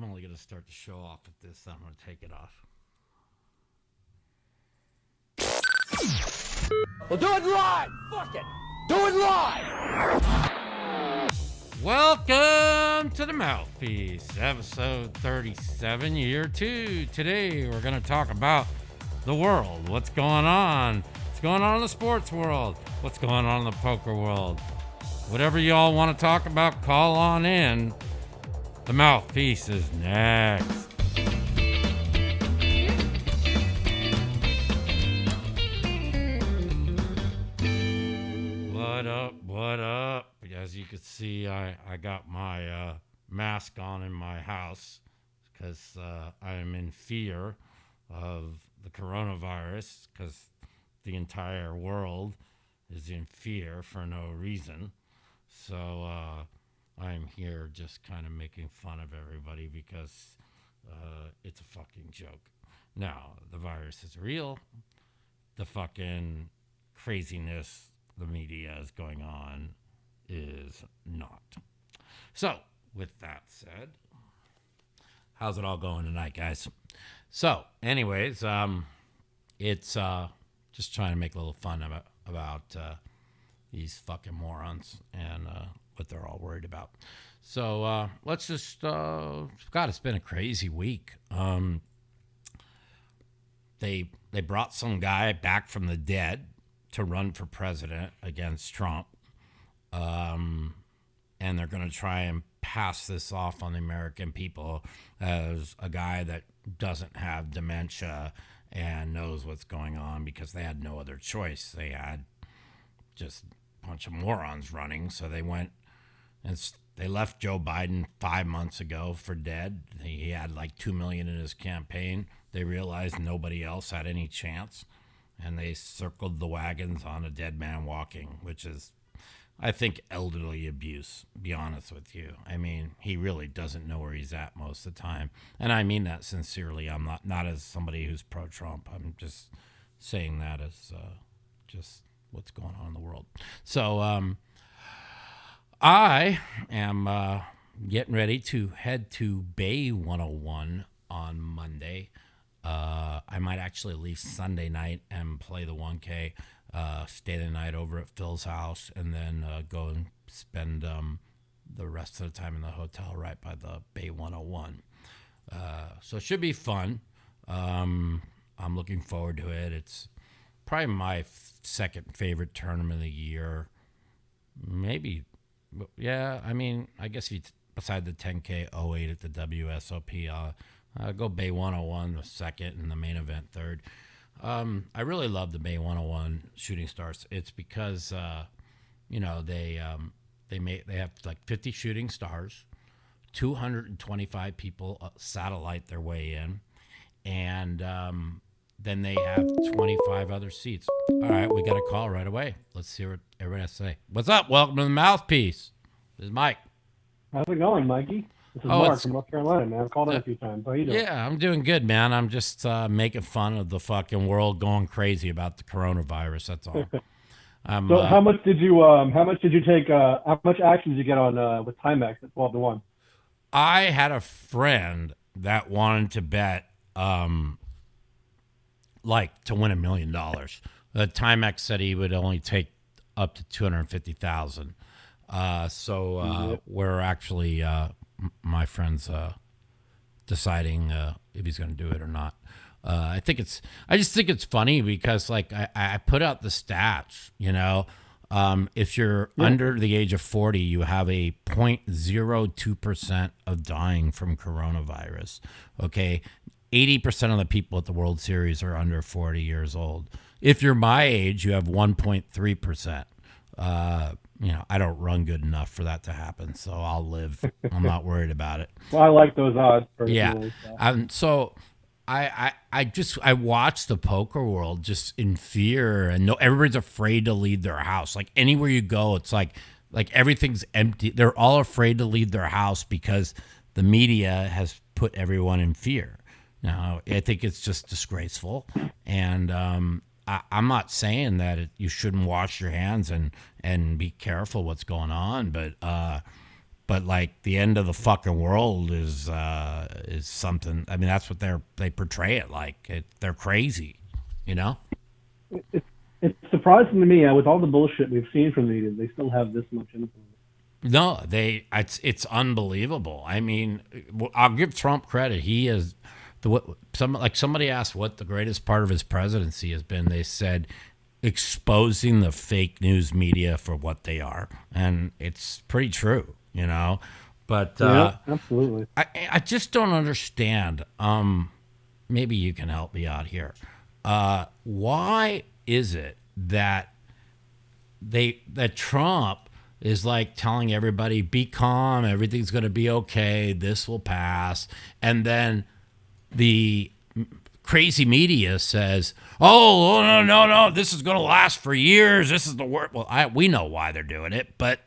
I'm only going to start the show off with this. I'm going to take it off. Well, do it live! Fuck it! Do it live! Welcome to the Mouthpiece, episode 37, year 2. Today we're going to talk about the world. What's going on? What's going on in the sports world? What's going on in the poker world? Whatever y'all want to talk about, call on in. The Mouthpiece is next. What up? What up? As you can see, I got my mask on in my house because I am in fear of the coronavirus because the entire world is in fear for no reason. So I'm here just kind of making fun of everybody because it's a fucking joke. Now, the virus is real. The fucking craziness the media is going on is not. So, with that said, how's it all going tonight, guys? So, anyways, it's just trying to make a little fun about these fucking morons and what they're all worried about. So, let's just, God, it's been a crazy week. They brought some guy back from the dead to run for president against Trump. And they're going to try and pass this off on the American people as a guy that doesn't have dementia and knows what's going on because they had no other choice. They had just a bunch of morons running. So they went and they left Joe Biden 5 months ago for dead. He had like 2 million in his campaign. They realized nobody else had any chance. And they circled the wagons on a dead man walking, which is, I think, elderly abuse, to be honest with you. I mean, he really doesn't know where he's at most of the time. And I mean that sincerely. I'm not as somebody who's pro-Trump. I'm just saying that as just what's going on in the world. So I am getting ready to head to Bay 101 on Monday. I might actually leave Sunday night and play the 1K, stay the night over at Phil's house, and then go and spend the rest of the time in the hotel right by the Bay 101. So it should be fun. I'm looking forward to it. It's probably my second favorite tournament of the year. Maybe, yeah, I mean, I guess beside the 10K 08 at the WSOP, go Bay 101 the second and the main event third. I really love the Bay 101 Shooting Stars. It's because they have like 50 shooting stars, 225 people satellite their way in, and then they have 25 other seats. All right, we got a call right away. Let's see what everybody has to say. What's up? Welcome to the Mouthpiece. This is Mike. How's it going, Mikey? This is Mark from North Carolina, man. I've called in a few times. How you doing? Yeah, I'm doing good, man. I'm just making fun of the fucking world going crazy about the coronavirus. That's all. So how much did you take? How much action did you get on with Timex at 12-1? I had a friend that wanted to bet, to win $1 million. The Timex said he would only take up to 250,000. We're actually. My friend's deciding if he's going to do it or not. I just think it's funny because I put out the stats, if you're under the age of 40, you have a 0.02% of dying from coronavirus. Okay. 80% of the people at the World Series are under 40 years old. If you're my age, you have 1.3%. I don't run good enough for that to happen, so I'll live. I'm not worried about it. Well, I like those odds personally. Yeah. So I watch the poker world just in fear, and everybody's afraid to leave their house. Like anywhere you go, it's like everything's empty. They're all afraid to leave their house because the media has put everyone in fear. Now, I think it's just disgraceful, and I'm not saying that you shouldn't wash your hands and be careful what's going on, but but like the end of the fucking world is something. I mean, that's what they portray it like. They're crazy, you know. It's surprising to me with all the bullshit we've seen from the media, they still have this much influence. No, it's unbelievable. I mean, I'll give Trump credit. He is somebody asked what the greatest part of his presidency has been. They said exposing the fake news media for what they are, and it's pretty true, you know. But yeah, absolutely. I just don't understand. Maybe you can help me out here. Why is it that Trump is like telling everybody, be calm, everything's going to be okay, this will pass, and then the crazy media says, oh no, this is going to last for years, this is the worst. Well, we know why they're doing it, but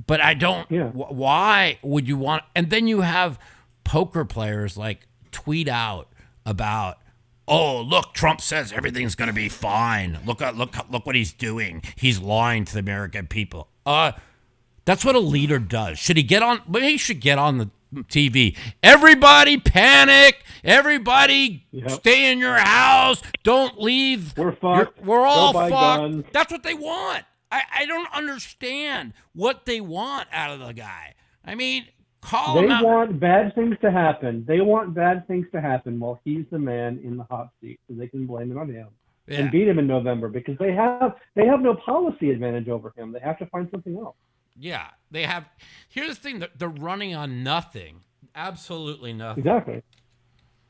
I don't. Yeah. Why would you want? And then you have poker players like tweet out about, oh, look, Trump says everything's going to be fine. Look what he's doing. He's lying to the American people. That's what a leader does. Should he get on? He should get on the TV. Everybody panic. Everybody stay in your house. Don't leave. We're fucked. We're all fucked. Guns. That's what they want. I don't understand what they want out of the guy. I mean, call him out. They want bad things to happen. They want bad things to happen while he's the man in the hot seat, so they can blame it on him and beat him in November because they have no policy advantage over him. They have to find something else. Yeah, they have. Here's the thing: they're running on nothing, absolutely nothing. Exactly.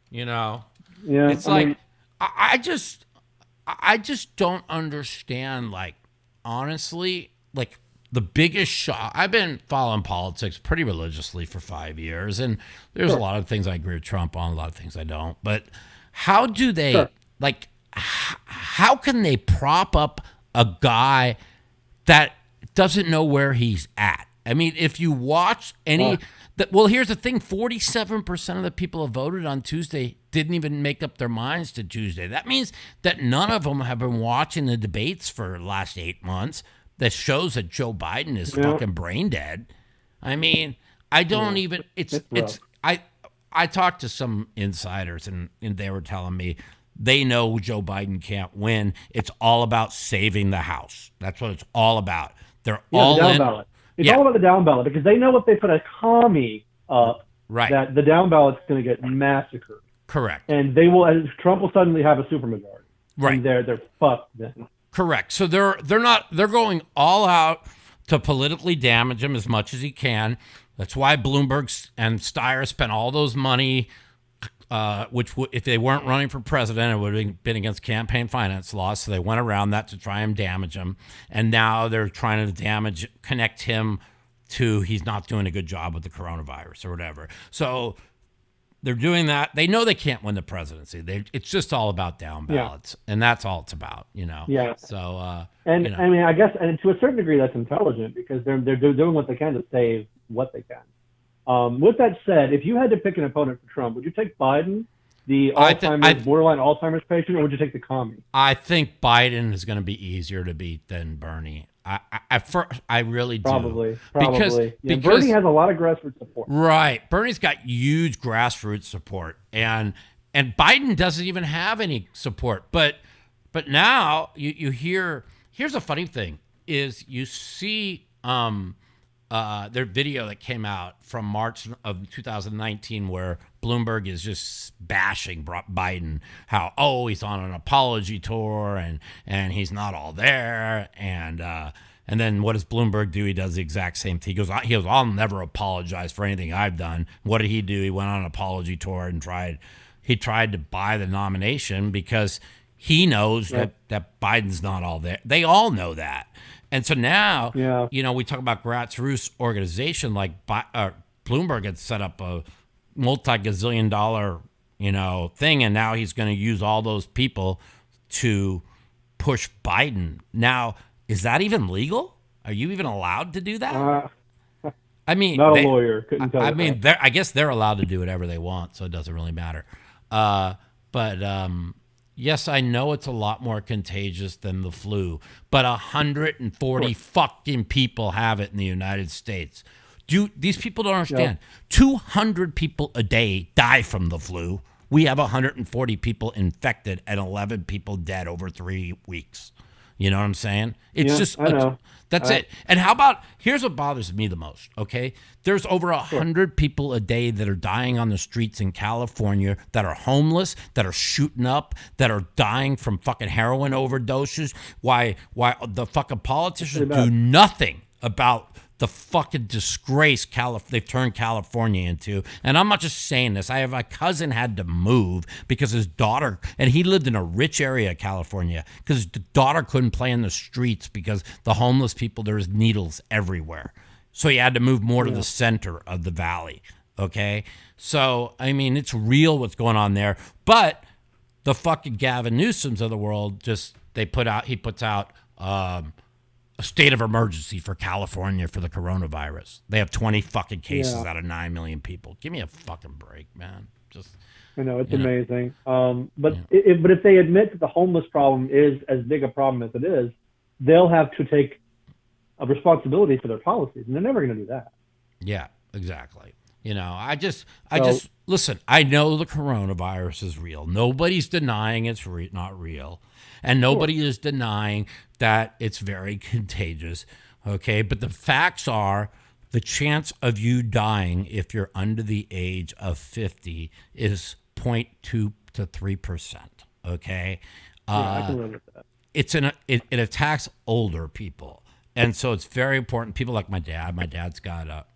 You know. Yeah. It's I just don't understand. Like, honestly, like the biggest shock. I've been following politics pretty religiously for 5 years, and there's a lot of things I agree with Trump on, a lot of things I don't. But how do they like? How can they prop up a guy that doesn't know where he's at? I mean, if you watch well, here's the thing: 47% of the people who voted on Tuesday didn't even make up their minds to Tuesday. That means that none of them have been watching the debates for the last 8 months. That shows that Joe Biden is fucking brain dead. I mean, I don't even. It's I talked to some insiders and they were telling me they know Joe Biden can't win. It's all about saving the House. That's what it's all about. They're all the in. down ballot. It's all about the down ballot because they know if they put a commie up, that the down ballot's going to get massacred. Correct. And they will. And Trump will suddenly have a supermajority. Right. And they're fucked then. Correct. So they're going all out to politically damage him as much as he can. That's why Bloomberg and Steyer spent all those money. Which if they weren't running for president, it would have been against campaign finance laws. So they went around that to try and damage him. And now they're trying to connect him to he's not doing a good job with the coronavirus or whatever. So they're doing that. They know they can't win the presidency. It's just all about down ballots. And that's all it's about, you know? Yeah. So, I mean, I guess, and to a certain degree, that's intelligent because they're doing what they can to save what they can. With that said, if you had to pick an opponent for Trump, would you take Biden, the borderline Alzheimer's patient, or would you take the commie? I think Biden is going to be easier to beat than Bernie. I really do. Probably. Because Bernie has a lot of grassroots support. Right. Bernie's got huge grassroots support. And Biden doesn't even have any support. But now you hear, here's a funny thing, is you see their video that came out from March of 2019 where Bloomberg is just bashing Biden, how, he's on an apology tour and he's not all there. And then what does Bloomberg do? He does the exact same thing. He goes, I'll never apologize for anything I've done. What did he do? He went on an apology tour and tried to buy the nomination because he knows that Biden's not all there. They all know that. And so now, we talk about grassroots organization like Bloomberg had set up a multi-gazillion dollar, thing, and now he's going to use all those people to push Biden. Now, is that even legal? Are you even allowed to do that? I mean, not a lawyer. Couldn't tell. I mean, I guess they're allowed to do whatever they want, so it doesn't really matter. Yes, I know it's a lot more contagious than the flu, but 140 fucking people have it in the United States. These people don't understand. 200 people a day die from the flu. We have 140 people infected and 11 people dead over 3 weeks. You know what I'm saying? It's just, I know. That's it. And how about, here's what bothers me the most, okay? There's over 100 people a day that are dying on the streets in California that are homeless, that are shooting up, that are dying from fucking heroin overdoses. Why the fucking politicians do nothing about the fucking disgrace they've turned California into. And I'm not just saying this. I have a cousin had to move because his daughter, and he lived in a rich area of California, because his daughter couldn't play in the streets because the homeless people, there's needles everywhere. So he had to move more to the center of the valley. Okay? So, I mean, it's real what's going on there. But the fucking Gavin Newsoms of the world he puts out a state of emergency for California for the coronavirus. They have 20 fucking cases out of 9 million people. Give me a fucking break, man. I know, it's amazing. But if they admit that the homeless problem is as big a problem as it is, they'll have to take a responsibility for their policies, and they're never going to do that. Yeah, exactly. Listen, I know the coronavirus is real. Nobody's denying it's not real. And nobody is denying that it's very contagious, okay? But the facts are the chance of you dying if you're under the age of 50 is 0.2 to 3%, okay? I can live with that. It attacks older people. And so it's very important. People like my dad. My dad's got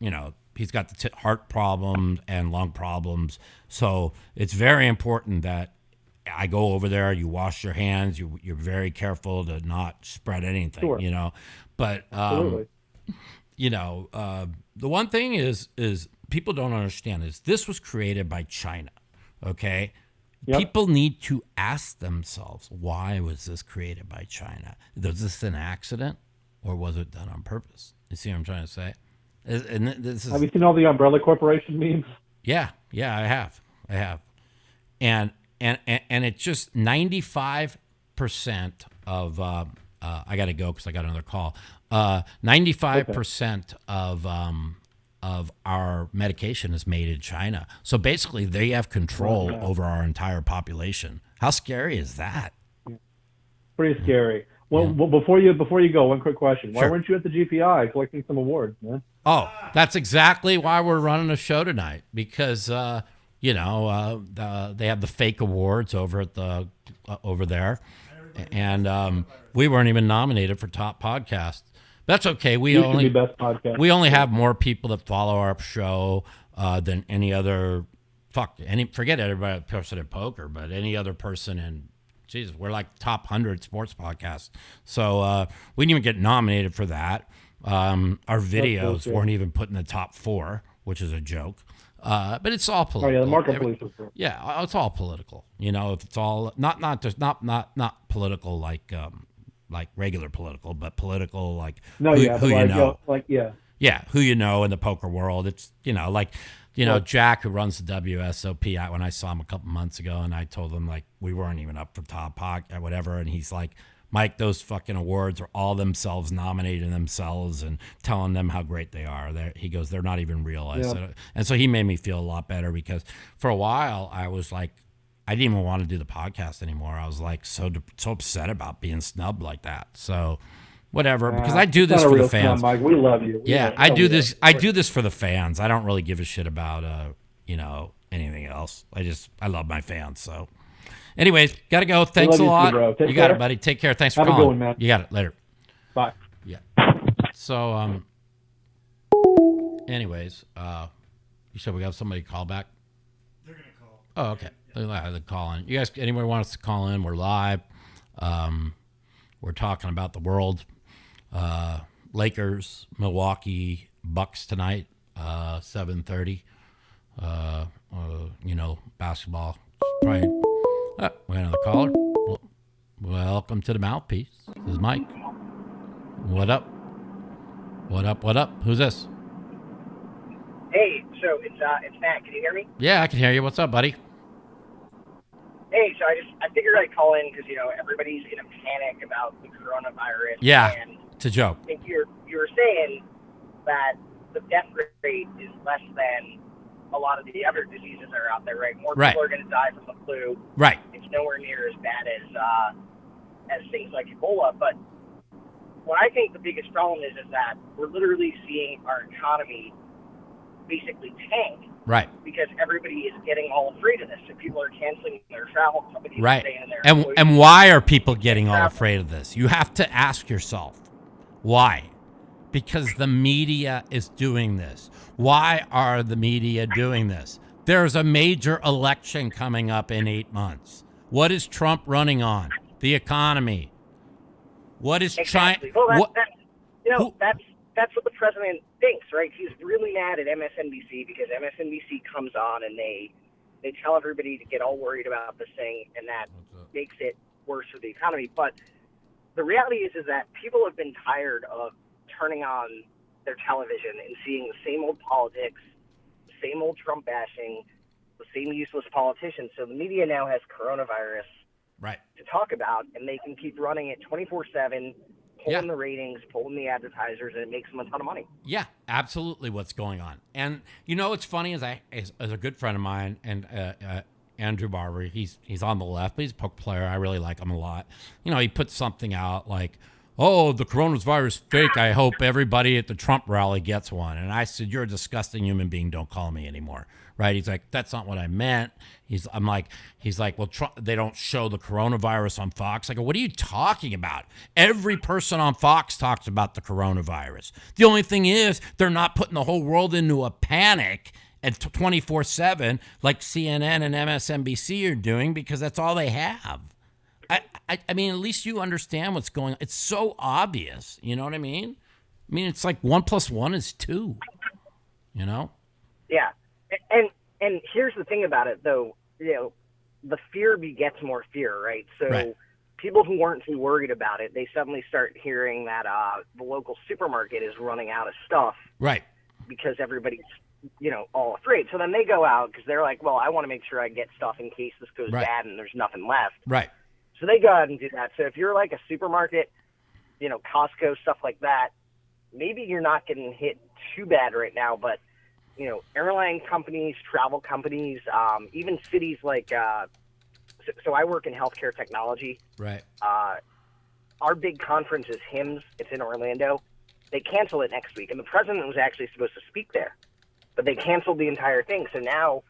he's got the heart problems and lung problems. So it's very important that I go over there, you wash your hands, you're very careful to not spread anything, But, the one thing is people don't understand is this was created by China, okay? Yep. People need to ask themselves, why was this created by China? Was this an accident or was it done on purpose? You see what I'm trying to say? Have you seen all the Umbrella Corporation memes? Yeah, I have. And it's just 95% of I got to go because I got another call. 95% of our medication is made in China. So basically, they have control over our entire population. How scary is that? Pretty scary. Well, before you go, one quick question. Why weren't you at the GPI collecting some awards, man? Oh, that's exactly why we're running a show tonight, because they have the fake awards over at over there, and we weren't even nominated for top podcast. That's okay. We only have more people that follow our show than any other. Forget everybody person in poker, but any other person in. Jesus, we're like top 100 sports podcasts. So we didn't even get nominated for that. Our videos weren't even put in the top 4, which is a joke. But it's all political. Oh yeah, the market police. Yeah, it's all political. If it's all not political like regular political, but political like who you know. Who you know in the poker world. It's Jack, who runs the WSOP. When I saw him a couple months ago, and I told him we weren't even up for top podcast or whatever, and he's like, Mike, those fucking awards are all themselves nominating themselves and telling them how great they are. He goes, they're not even real. And so he made me feel a lot better, because for a while I was like, I didn't even want to do the podcast anymore. I was like so upset about being snubbed like that. So whatever, because I do this for the fans. Snub, Mike. We love you. I do this. I do this for the fans. I don't really give a shit about anything else. I love my fans. So, anyways, gotta go. Thanks a lot. You got it, buddy. Take care. Thanks for calling. Have a good one, man. You got it. Later. Bye. Yeah. So, anyways, you said we have somebody call back. They're gonna call. Oh, okay. They're calling. You guys, anybody want us to call in? We're live. We're talking about the world. Lakers, Milwaukee Bucks tonight, 7:30. Basketball. Probably. We got another caller. Welcome to the Mouthpiece. This is Mike. What up? Who's this? Hey, so it's Matt. Can you hear me? Yeah, I can hear you. What's up, buddy? Hey, so I figured I'd call in because everybody's in a panic about the coronavirus. Yeah, and it's a joke. I think you were saying that the death rate is less than a lot of the other diseases that are out there, right? More Right. people are going to die from the flu. Right. It's nowhere near as bad as things like Ebola. But what I think the biggest problem is that we're literally seeing our economy basically tank. Right. Because everybody is getting all afraid of this. So people are canceling their travel. Companies are Right. staying in their And why are people getting all afraid of this? You have to ask yourself, why? Because the media is doing this. Why are the media doing this? There's a major election coming up in 8 months. What is Trump running on? The economy. What is exactly. China? Well, that's what the president thinks, right? He's really mad at MSNBC because MSNBC comes on and they tell everybody to get all worried about this thing, and that makes it worse for the economy. But the reality is that people have been tired of turning on their television and seeing the same old politics, the same old Trump bashing, the same useless politicians. So the media now has coronavirus to talk about, and they can keep running it 24/7, pulling the ratings, pulling the advertisers, and it makes them a ton of money. Yeah, absolutely what's going on. And you know what's funny is as a good friend of mine, and Andrew Barber, he's on the left, but he's a poker player. I really like him a lot. You know, he put something out like, oh, the coronavirus fake. I hope everybody at the Trump rally gets one. And I said, you're a disgusting human being. Don't call me anymore. Right? He's like, that's not what I meant. He's like, well, they don't show the coronavirus on Fox. I go, what are you talking about? Every person on Fox talks about the coronavirus. The only thing is they're not putting the whole world into a panic at 24/7 like CNN and MSNBC are doing, because that's all they have. I mean, at least you understand what's going on. It's so obvious. You know what I mean? I mean, it's like 1 + 1 is 2. You know? Yeah. And here's the thing about it, though. You know, the fear begets more fear, right? So people who weren't too worried about it, they suddenly start hearing that the local supermarket is running out of stuff. Right. Because everybody's, all afraid. So then they go out because they're like, well, I want to make sure I get stuff in case this goes bad and there's nothing left. Right. So they go out and do that. So if you're like a supermarket, Costco, stuff like that, maybe you're not getting hit too bad right now, but airline companies, travel companies, even cities like, so I work in healthcare technology. Right. Our big conference is HIMSS. It's in Orlando. They canceled it next week, and the president was actually supposed to speak there, but they canceled the entire thing. So now,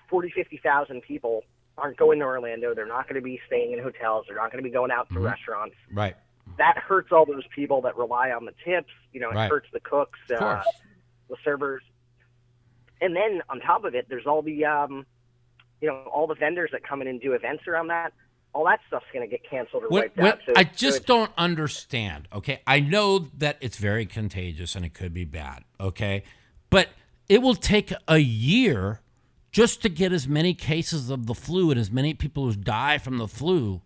40, 50,000 people aren't going to Orlando. They're not going to be staying in hotels. They're not going to be going out to restaurants. Right. That hurts all those people that rely on the tips. It hurts the cooks, the servers. And then on top of it, there's all the, all the vendors that come in and do events around that. All that stuff's going to get canceled or wiped out. So I just don't understand, okay? I know that it's very contagious and it could be bad, okay? But it will take a year just to get as many cases of the flu and as many people who die from the flu.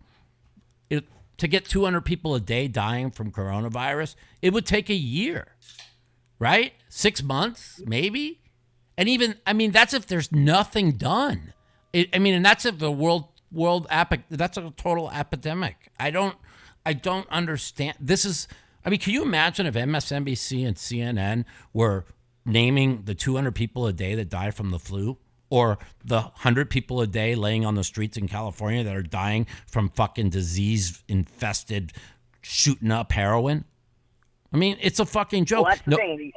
To get 200 people a day dying from coronavirus, it would take a year, right? 6 months, maybe? And even, that's if there's nothing done. And that's if the that's a total epidemic. I don't understand. Can you imagine if MSNBC and CNN were naming the 200 people a day that die from the flu, or the 100 people a day laying on the streets in California that are dying from fucking disease-infested, shooting up heroin? It's a fucking joke. Well, that's the thing.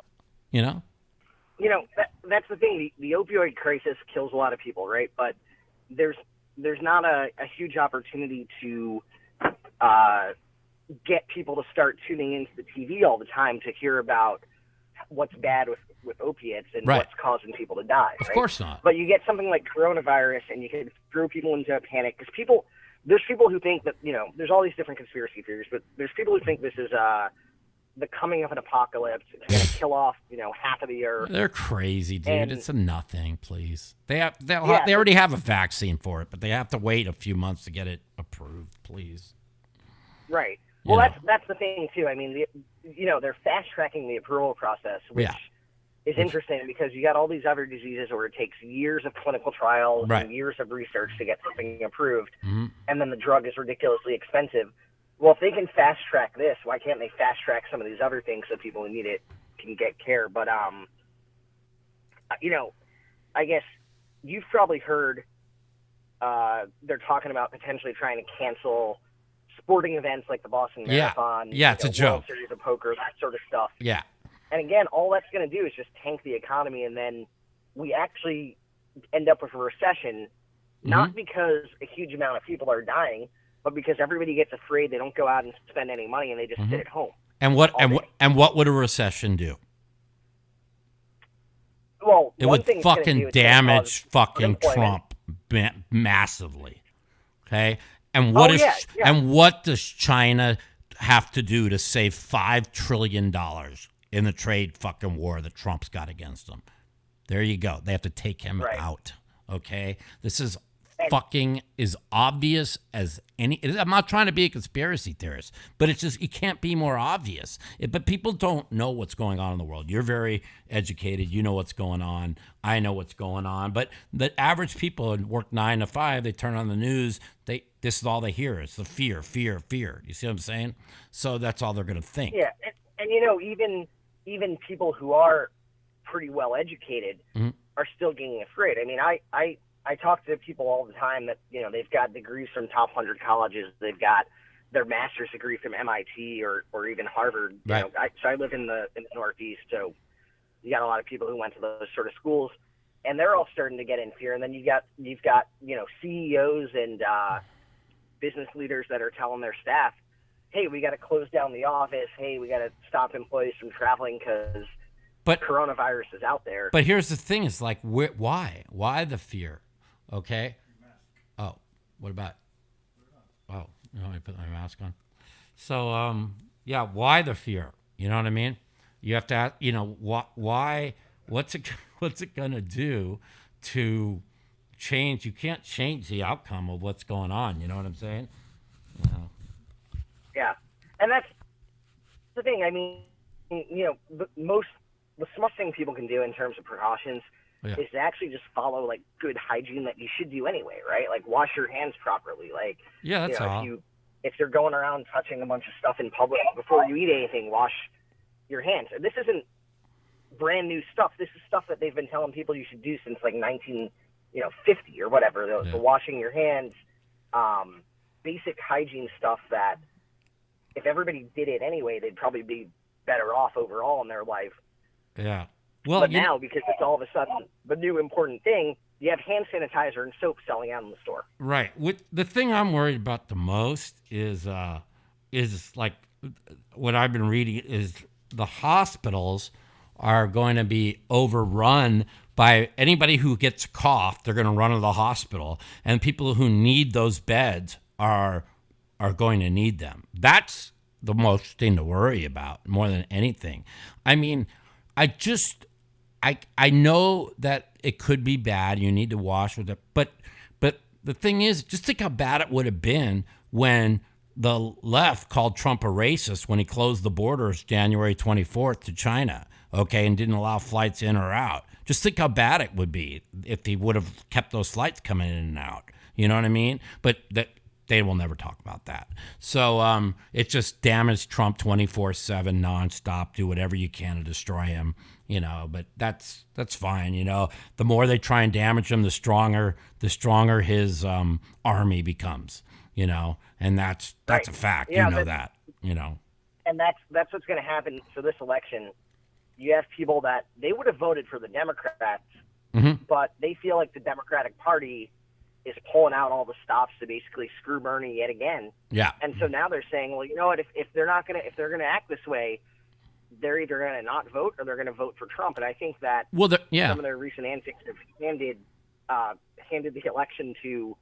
That's the thing. The opioid crisis kills a lot of people, right? But there's not a huge opportunity to get people to start tuning into the TV all the time to hear about what's bad with opiates and what's causing people to die. Of course not. But you get something like coronavirus, and you can throw people into a panic because there's people who think that there's all these different conspiracy theories, but there's people who think this is the coming of an apocalypse. It's going to kill off half of the earth. They're crazy, dude. It's a nothing, please. They already have a vaccine for it, but they have to wait a few months to get it approved, please. Right. Well, that's the thing too. They're fast tracking the approval process, which is interesting because you got all these other diseases where it takes years of clinical trials and years of research to get something approved, and then the drug is ridiculously expensive. Well, if they can fast track this, why can't they fast track some of these other things so people who need it can get care. But I guess you've probably heard they're talking about potentially trying to cancel sporting events like the Boston Marathon. Yeah, it's a joke. World Series of Poker, that sort of stuff. Yeah. And again, all that's going to do is just tank the economy, and then we actually end up with a recession, not because a huge amount of people are dying, but because everybody gets afraid, they don't go out and spend any money, and they just sit at home. And what would a recession do? Well, it would fucking damage fucking Trump massively. Okay? And what does China have to do to save $5 trillion in the trade fucking war that Trump's got against them? There you go. They have to take him out. Okay? This is fucking as obvious as any. I'm not trying to be a conspiracy theorist, but it's just, it can't be more obvious. But people don't know what's going on in the world. You're very educated. You know what's going on. I know what's going on. But the average people who work 9 to 5, they turn on the news. This is all they hear. It's the fear, fear, fear. You see what I'm saying? So that's all they're going to think. Yeah, and even people who are pretty well educated are still getting afraid. I mean, I talk to people all the time that, they've got degrees from top 100 colleges. They've got their master's degree from MIT or even Harvard. Right. So I live in the Northeast, so you got a lot of people who went to those sort of schools, and they're all starting to get in fear. And then you've got CEOs and business leaders that are telling their staff, hey, we got to close down the office. Hey, we got to stop employees from traveling because coronavirus is out there. But here's the thing: is like, why? Why the fear? Okay. Oh, what about? Oh, I put my mask on. So, why the fear? You know what I mean? You have to ask, why? What's it gonna do to change? You can't change the outcome of what's going on. You know what I'm saying? Yeah, and that's the thing. I mean, the smart thing people can do in terms of precautions is to actually just follow like good hygiene that you should do anyway, right? Like wash your hands properly. Like, that's all. If you're going around touching a bunch of stuff in public before you eat anything, wash your hands. This isn't brand new stuff. This is stuff that they've been telling people you should do since like 1950 or whatever. The washing your hands, basic hygiene stuff that if everybody did it anyway, they'd probably be better off overall in their life. Yeah. Well, but now, because it's all of a sudden the new important thing, you have hand sanitizer and soap selling out in the store. Right. The thing I'm worried about the most is like what I've been reading is the hospitals are going to be overrun by anybody who gets a cough. They're going to run to the hospital, and people who need those beds are going to need them. That's the most thing to worry about more than anything. I mean, I know that it could be bad. You need to wash with it. But the thing is, just think how bad it would have been when the left called Trump a racist when he closed the borders January 24th to China, okay, and didn't allow flights in or out. Just think how bad it would be if he would have kept those flights coming in and out. You know what I mean? But they will never talk about that. So it just damaged Trump 24/7 nonstop. Do whatever you can to destroy him, but that's fine. The more they try and damage him, the stronger his army becomes, and that's a fact. That. And that's what's going to happen for this election. You have people that they would have voted for the Democrats, but they feel like the Democratic Party is pulling out all the stops to basically screw Bernie yet again. Yeah. And so now they're saying, well, you know what? If they're gonna act this way, they're either gonna not vote or they're gonna vote for Trump. And I think that some of their recent antics have handed the election to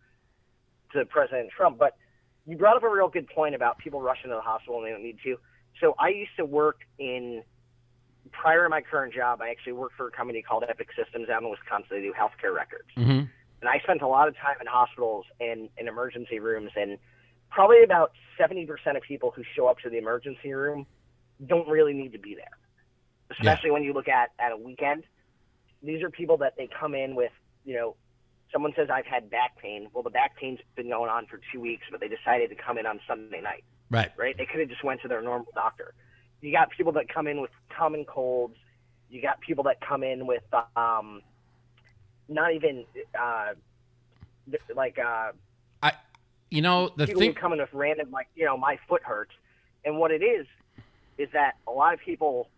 President Trump. But you brought up a real good point about people rushing to the hospital and they don't need to. So I used to work prior to my current job, I actually worked for a company called Epic Systems out in Wisconsin. They do healthcare records. Mm-hmm. And I spent a lot of time in hospitals and in emergency rooms, and probably about 70% of people who show up to the emergency room don't really need to be there, especially when you look at a weekend. These are people that they come in with, someone says, I've had back pain. Well, the back pain's been going on for 2 weeks, but they decided to come in on Sunday night. Right. Right? They could have just went to their normal doctor. you got people that come in with common colds. You got people that come in with not even people who come in with random my foot hurts, and what it is that a lot of people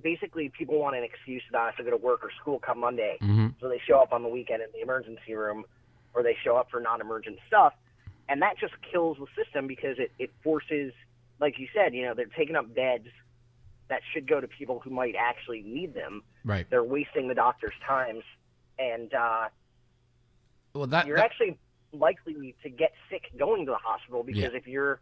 basically people want an excuse to not have to go to work or school come Monday, so they show up on the weekend in the emergency room, or they show up for non-emergent stuff, and that just kills the system because it forces, like you said, they're taking up beds that should go to people who might actually need them. Right. They're wasting the doctor's times, and you're actually likely to get sick going to the hospital because if you're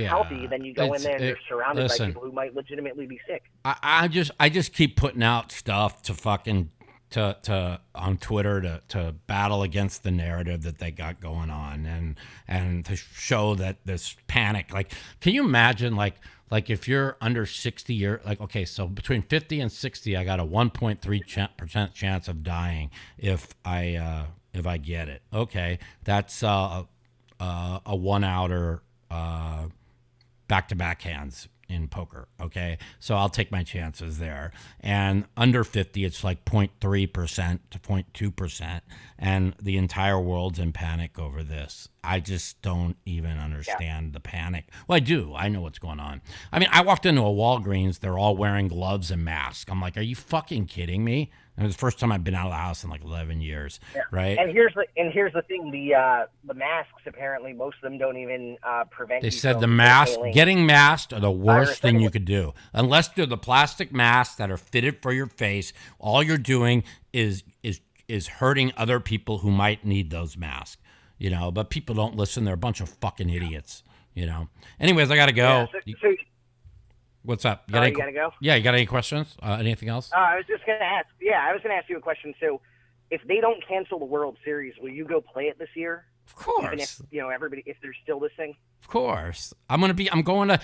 healthy, then you go in there and you're surrounded by people who might legitimately be sick. I just keep putting out stuff to fucking to on Twitter to battle against the narrative that they got going on and to show that this panic. Like, can you imagine like if you're under 60 or okay, so between 50 and 60, I got a 1.3% chance of dying if I get it. Okay, that's a 1-outer back-to-back hands in poker. Okay, so I'll take my chances there. And under 50, it's like 0.3% to 0.2%, and the entire world's in panic over this. I just don't even understand the panic. Well, I do. I know what's going on. I mean, I walked into a Walgreens. They're all wearing gloves and masks. I'm like, are you fucking kidding me? It was the first time I've been out of the house in like 11 years, right? And here's the thing: the masks apparently most of them don't even prevent. They said the mask, getting masked, are the worst thing you could do, unless they're the plastic masks that are fitted for your face. All you're doing is hurting other people who might need those masks, But people don't listen; they're a bunch of fucking idiots, Anyways, I gotta go. So what's up? You gotta go? Yeah, you got any questions? Anything else? I was just going to ask. Yeah, I was going to ask you a question. So, if they don't cancel the World Series, will you go play it this year? Of course. Even if, if there's still this thing? Of course. I'm going to,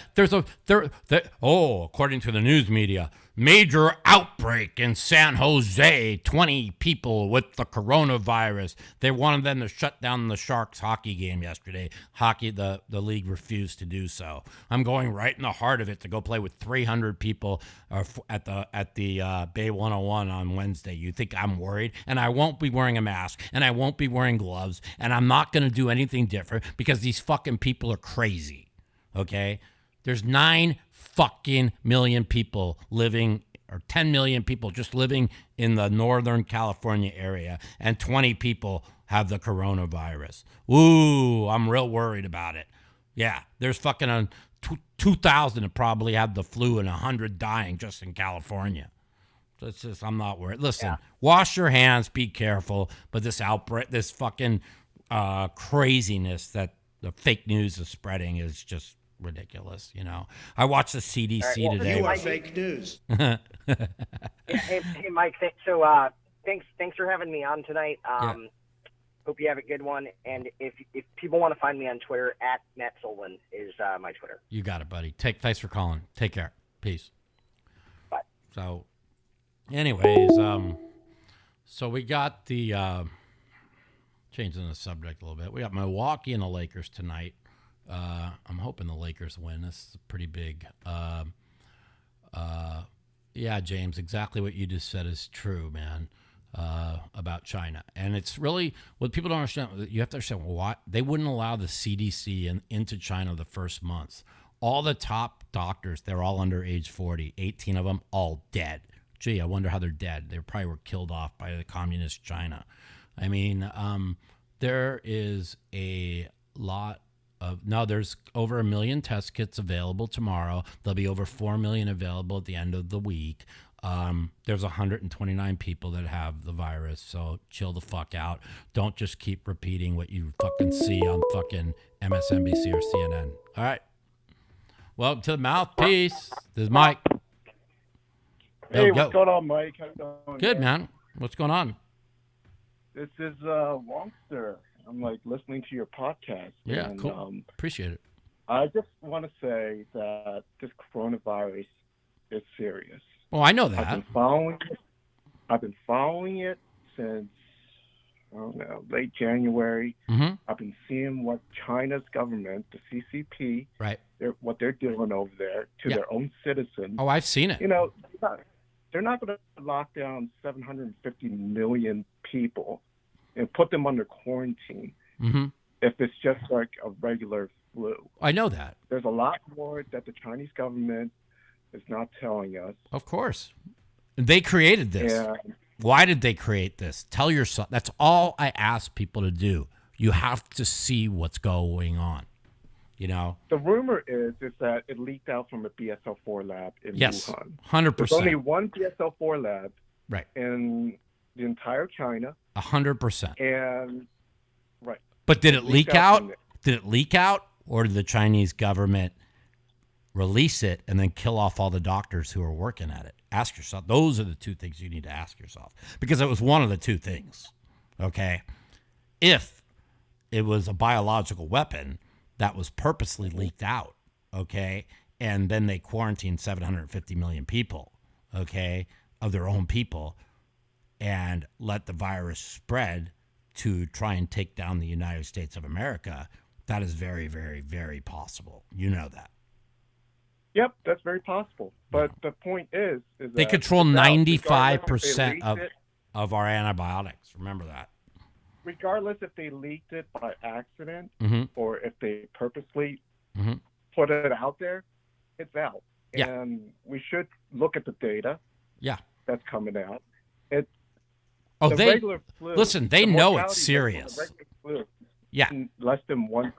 according to the news media, major outbreak in San Jose, 20 people with the coronavirus. They wanted them to shut down the Sharks hockey game yesterday. The league refused to do so. I'm going right in the heart of it to go play with 300 people at the Bay 101 on Wednesday. You think I'm worried? And I won't be wearing a mask, and I won't be wearing gloves, and I'm not going to do anything different because these fucking people are crazy. Okay? There's 9 fucking million people living, or 10 million people just living in the Northern California area, and 20 people have the coronavirus. Ooh, I'm real worried about it. Yeah, there's fucking 2,000 that probably have the flu and 100 dying just in California. So it's just, I'm not worried. Listen, wash your hands, be careful, but this outbreak, this fucking craziness that the fake news is spreading is just ridiculous. I watched the CDC today. You are fake news. Hey, Mike. Thanks for having me on tonight. Hope you have a good one. And if people want to find me on Twitter, @MattSolin is my Twitter. You got it, buddy. Thanks for calling. Take care. Peace. Bye. So, anyways, so we got the changing the subject a little bit. We got Milwaukee and the Lakers tonight. I'm hoping the Lakers win. This is pretty big. Yeah, James, exactly what you just said is true, man, about China. And it's really, what people don't understand, you have to understand why they wouldn't allow the CDC into China the first months. All the top doctors, they're all under age 40, 18 of them, all dead. Gee, I wonder how they're dead. They probably were killed off by the communist China. I mean, there is a lot there's over 1 million test kits available tomorrow. There'll be over 4 million available at the end of the week. There's 129 people that have the virus, so chill the fuck out. Don't just keep repeating what you fucking see on fucking MSNBC or CNN. All right. Welcome to the Mouthpiece. This is Mike. Hey, what's going on, Mike? How you doing? Good, man. What's going on? This is Wongster. I'm listening to your podcast. Yeah, cool. Appreciate it. I just want to say that this coronavirus is serious. Well, I know that. I've been following it since I don't know, late January. Mm-hmm. I've been seeing what China's government, the CCP, Right. what they're doing over there to their own citizens. Oh, I've seen it. You know, they're not going to lock down 750 million people and put them under quarantine if it's just like a regular flu. I know that. There's a lot more that the Chinese government is not telling us. Of course. They created this. And why did they create this? Tell yourself. That's all I ask people to do. You have to see what's going on. You know? The rumor is that it leaked out from a BSL-4 lab in Wuhan. 100%. There's only one BSL-4 lab right. in the entire China. 100%. And, right. But did it leak out? Did it leak out? Or did the Chinese government release it and then kill off all the doctors who are working at it? Ask yourself. Those are the two things you need to ask yourself. Because it was one of the two things. Okay? If it was a biological weapon that was purposely leaked out, okay, and then they quarantined 750 million people, okay, of their own people, and let the virus spread to try and take down the United States of America, that is very, very, very possible. You know that. Yep, that's very possible. But the point is they that control 95% of our antibiotics. Remember that. Regardless if they leaked it by accident or if they purposely put it out there, it's out. Yeah. And we should look at the data that's coming out. Regular flu, listen, they know it's serious. The regular flu yeah. Less than 1%.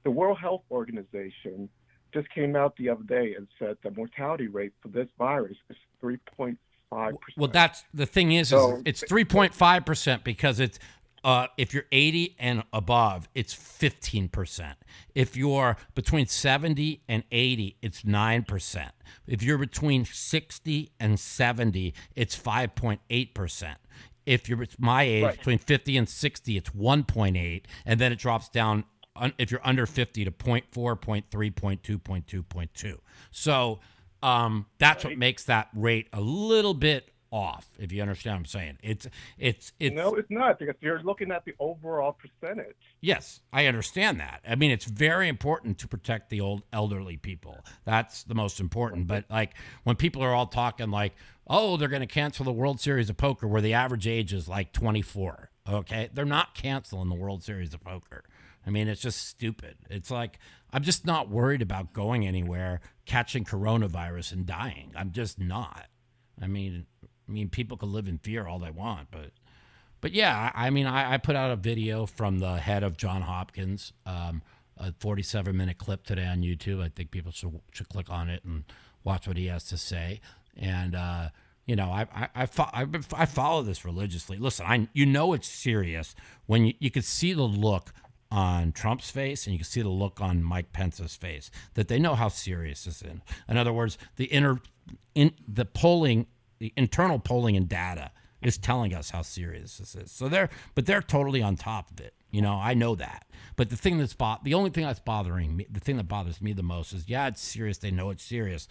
The World Health Organization just came out the other day and said the mortality rate for this virus is 3.5%. Well, that's the thing is it's 3.5% because it's if you're 80 and above, it's 15%. If you're between 70 and 80, it's 9%. If you're between 60 and 70, it's 5.8%. If you're my age, between 50 and 60, it's 1.8, and then it drops down if you're under 50 to 0.4, 0.3, 0.2, 0.2, 0.2. So that's what makes that rate a little bit off, if you understand what I'm saying. It's no, it's not, because you're looking at the overall percentage. Yes, I understand that. I mean, it's very important to protect the old elderly people. That's the most important. But like when people are all talking like, oh, they're going to cancel the World Series of Poker where the average age is like 24. Okay, they're not canceling the World Series of Poker. I mean, it's just stupid. It's like, I'm just not worried about going anywhere, catching coronavirus and dying. I'm just not. I mean, people can live in fear all they want, but yeah, I mean, I put out a video from the head of Johns Hopkins, a 47-minute clip today on YouTube. I think people should click on it and watch what he has to say. And you know, I follow this religiously. Listen, it's serious when you could see the look on Trump's face and you can see the look on Mike Pence's face that they know how serious this is. In other words, the internal polling and data is telling us how serious this is. So they're totally on top of it. You know, I know that. But the only thing that's bothering me, the thing that bothers me the most is, yeah, it's serious. They know it's serious,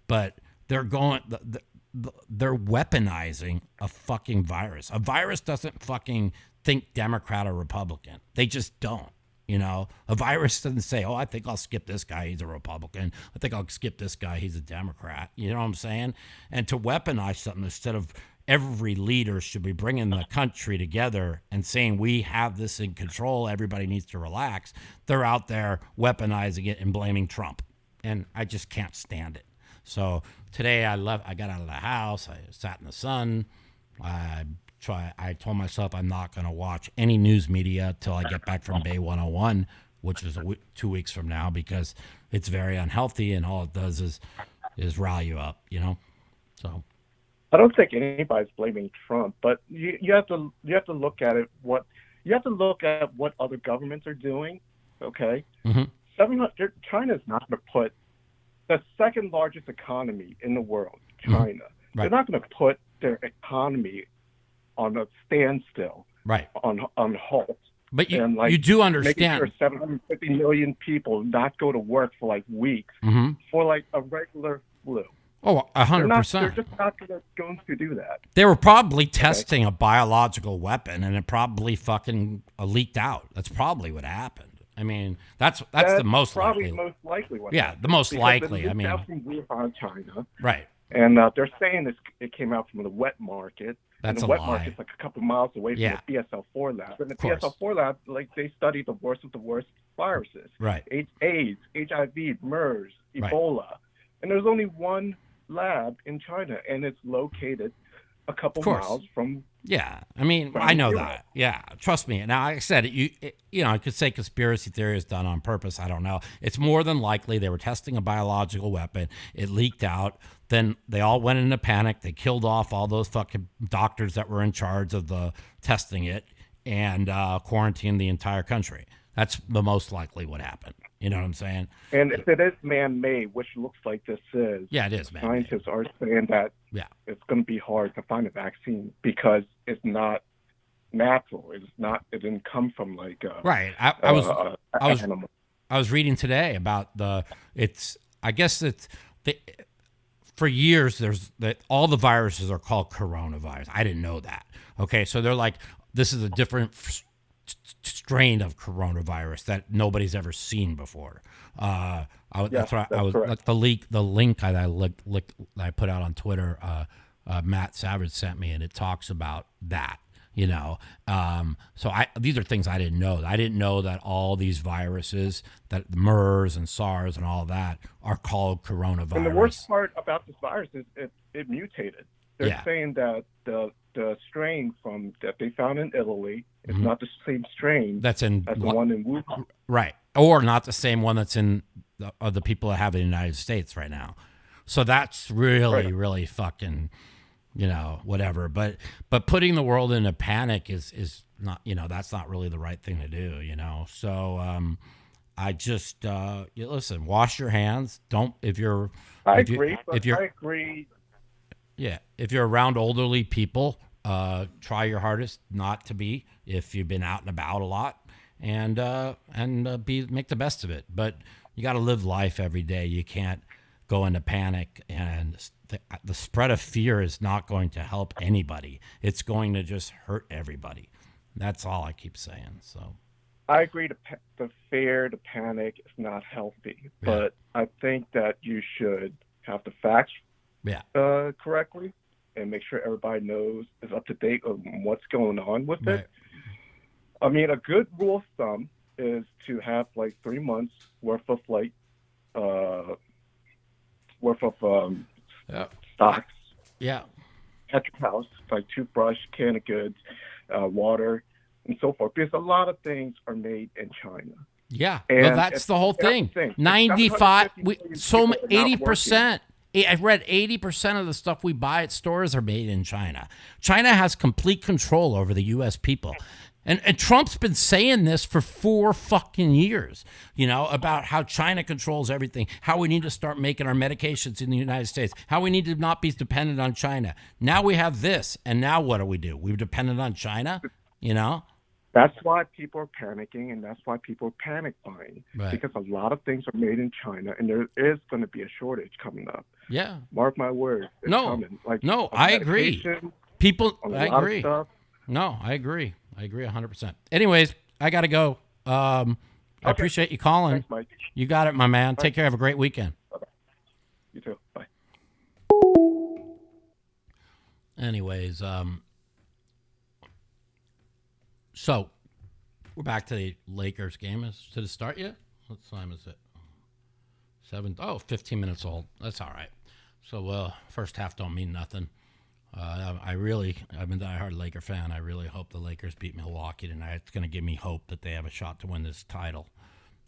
but they're weaponizing a fucking virus. A virus doesn't fucking think Democrat or Republican. They just don't. You know, a virus doesn't say, oh, I think I'll skip this guy, he's a Republican. I think I'll skip this guy, he's a Democrat. You know what I'm saying? And to weaponize something instead of every leader should be bringing the country together and saying we have this in control, everybody needs to relax. They're out there weaponizing it and blaming Trump. And I just can't stand it. So today I got out of the house, I sat in the sun, I told myself I'm not going to watch any news media till I get back from Bay 101, which is 2 weeks from now, because it's very unhealthy and all it does is rile you up, you know? So I don't think anybody's blaming Trump, but you have to look at it. You have to look at what other governments are doing. Okay, China's not going to put the second largest economy in the world, China. Right. They're not going to put their economy on a standstill, right? On halt. But you do understand, making sure 750 million people not go to work for like weeks for like a regular flu. Oh, 100%. They're just not going to do that. They were probably testing a biological weapon, and it probably fucking leaked out. That's probably what happened. I mean, that's the most probably likely. most likely what Yeah, happened. the most Because likely. It I mean, out from Wuhan, China, right. and they're saying it came out from the wet market. That's and the a wet lie. market's like a couple miles away from the BSL-4 lab. And the BSL-4 lab, like, they study the worst of the worst viruses. Right. AIDS, HIV, MERS, Ebola. And there's only one lab in China, and it's located a couple miles from. Yeah, I mean, I know that. Yeah, trust me. Now, like I said, you know, I could say conspiracy theory is done on purpose. I don't know. It's more than likely they were testing a biological weapon. It leaked out. Then they all went into panic. They killed off all those fucking doctors that were in charge of the testing it and quarantined the entire country. That's the most likely what happened. You know what I'm saying? And if it is man-made, which looks like this is, yeah, it is man-made. Scientists are saying that it's going to be hard to find a vaccine because it's not natural. It's not. It didn't come from like right. I was reading today about I guess for years there's all the viruses are called coronavirus. I didn't know that. Okay, so they're like, this is a different strain of coronavirus that nobody's ever seen before. That's what I was like, the link I put out on Twitter. Matt Savage sent me, and it talks about that. You know, so these are things I didn't know. I didn't know that all these viruses, that MERS and SARS and all that, are called coronavirus. And the worst part about this virus is it mutated. They're saying that the strain that they found in Italy is not the same strain as the one in Wuhan. Right. Or not the same one that's in the people that have it in the United States right now. So that's really, really fucking, you know, whatever. But putting the world in a panic is not, you know, that's not really the right thing to do, you know. So I just listen, wash your hands. Don't I agree. Yeah, if you're around elderly people, try your hardest not to be if you've been out and about a lot, and make the best of it. But you got to live life every day. You can't go into panic, and the spread of fear is not going to help anybody. It's going to just hurt everybody. That's all I keep saying. So I agree. The fear, the panic is not healthy, but I think that you should have the facts correctly and make sure everybody knows is up to date on what's going on with it. I mean, a good rule of thumb is to have like 3 months worth of stocks. Yeah. At your house, like toothbrush, can of goods, water, and so forth. Because a lot of things are made in China. Yeah. Well, that's the whole thing. 95, 80%. I read 80% of the stuff we buy at stores are made in China. China has complete control over the U.S. people. And Trump's been saying this for 4 fucking years, you know, about how China controls everything, how we need to start making our medications in the United States, how we need to not be dependent on China. Now we have this, and now what do? We're dependent on China, you know? That's why people are panicking, and that's why people are panic buying. Right. Because a lot of things are made in China, and there is going to be a shortage coming up. Yeah. Mark my words. It's coming. Like, I agree. I agree. No, I agree. I agree 100%. Anyways, I got to go. I appreciate you calling. Thanks, Mike. You got it, my man. Take care. Have a great weekend. Bye-bye. You too. Bye. Anyways, so we're back to the Lakers game. Did it start yet? What time is it? 15 minutes old. That's all right. So first half don't mean nothing. I'm a diehard Laker fan. I really hope the Lakers beat Milwaukee tonight. It's going to give me hope that they have a shot to win this title.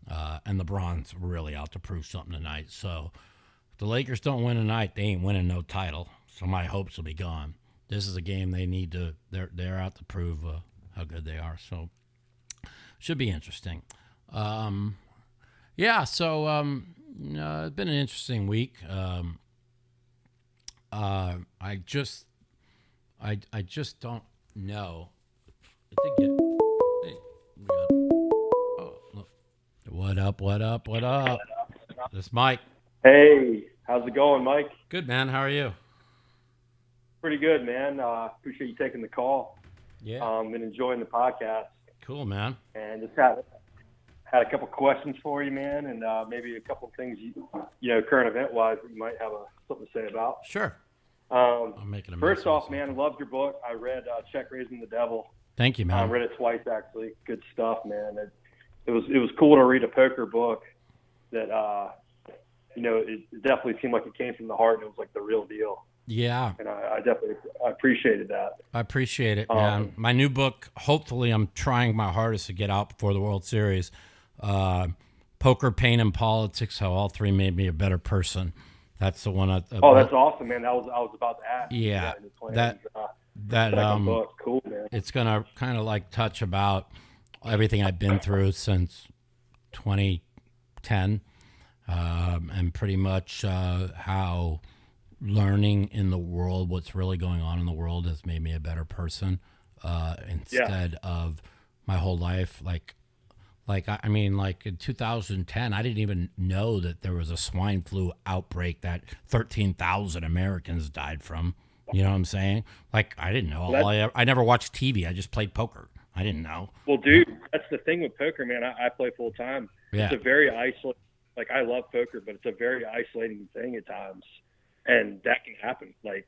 And LeBron's really out to prove something tonight. So if the Lakers don't win tonight, they ain't winning no title. So my hopes will be gone. This is a game they need to. They're out to prove how good they are. So should be interesting. So it's been an interesting week. I just don't know. What up? This Mike. Hey, How's it going, Mike? Good, man. How are you? Pretty good, man. Appreciate you taking the call. Yeah. Been enjoying the podcast. Cool, man. And just had a couple questions for you, man, and maybe a couple things current event wise that you might have something to say about. Sure. I'm making a first off, man, I loved your book. I read Check Raising the Devil. Thank you, man. I read it twice actually. Good stuff, man. It was cool to read a poker book that it definitely seemed like it came from the heart and it was like the real deal. Yeah. And I definitely appreciated that. I appreciate it, man. My new book, hopefully I'm trying my hardest to get out before the World Series. Poker, Pain, and Politics, How All Three Made Me a Better Person. That's the one. That's awesome, man. I was about to ask. Yeah. That book. Cool, man. It's going to kind of like touch about everything I've been through since 2010 and pretty much how learning in the world, what's really going on in the world, has made me a better person instead of my whole life. Like in 2010, I didn't even know that there was a swine flu outbreak that 13,000 Americans died from. You know what I'm saying? Like, I didn't know. I never watched TV. I just played poker. I didn't know. Well, dude, that's the thing with poker, man. I play full time. Yeah. It's a very isolating. Like, I love poker, but it's a very isolating thing at times. And that can happen. Like,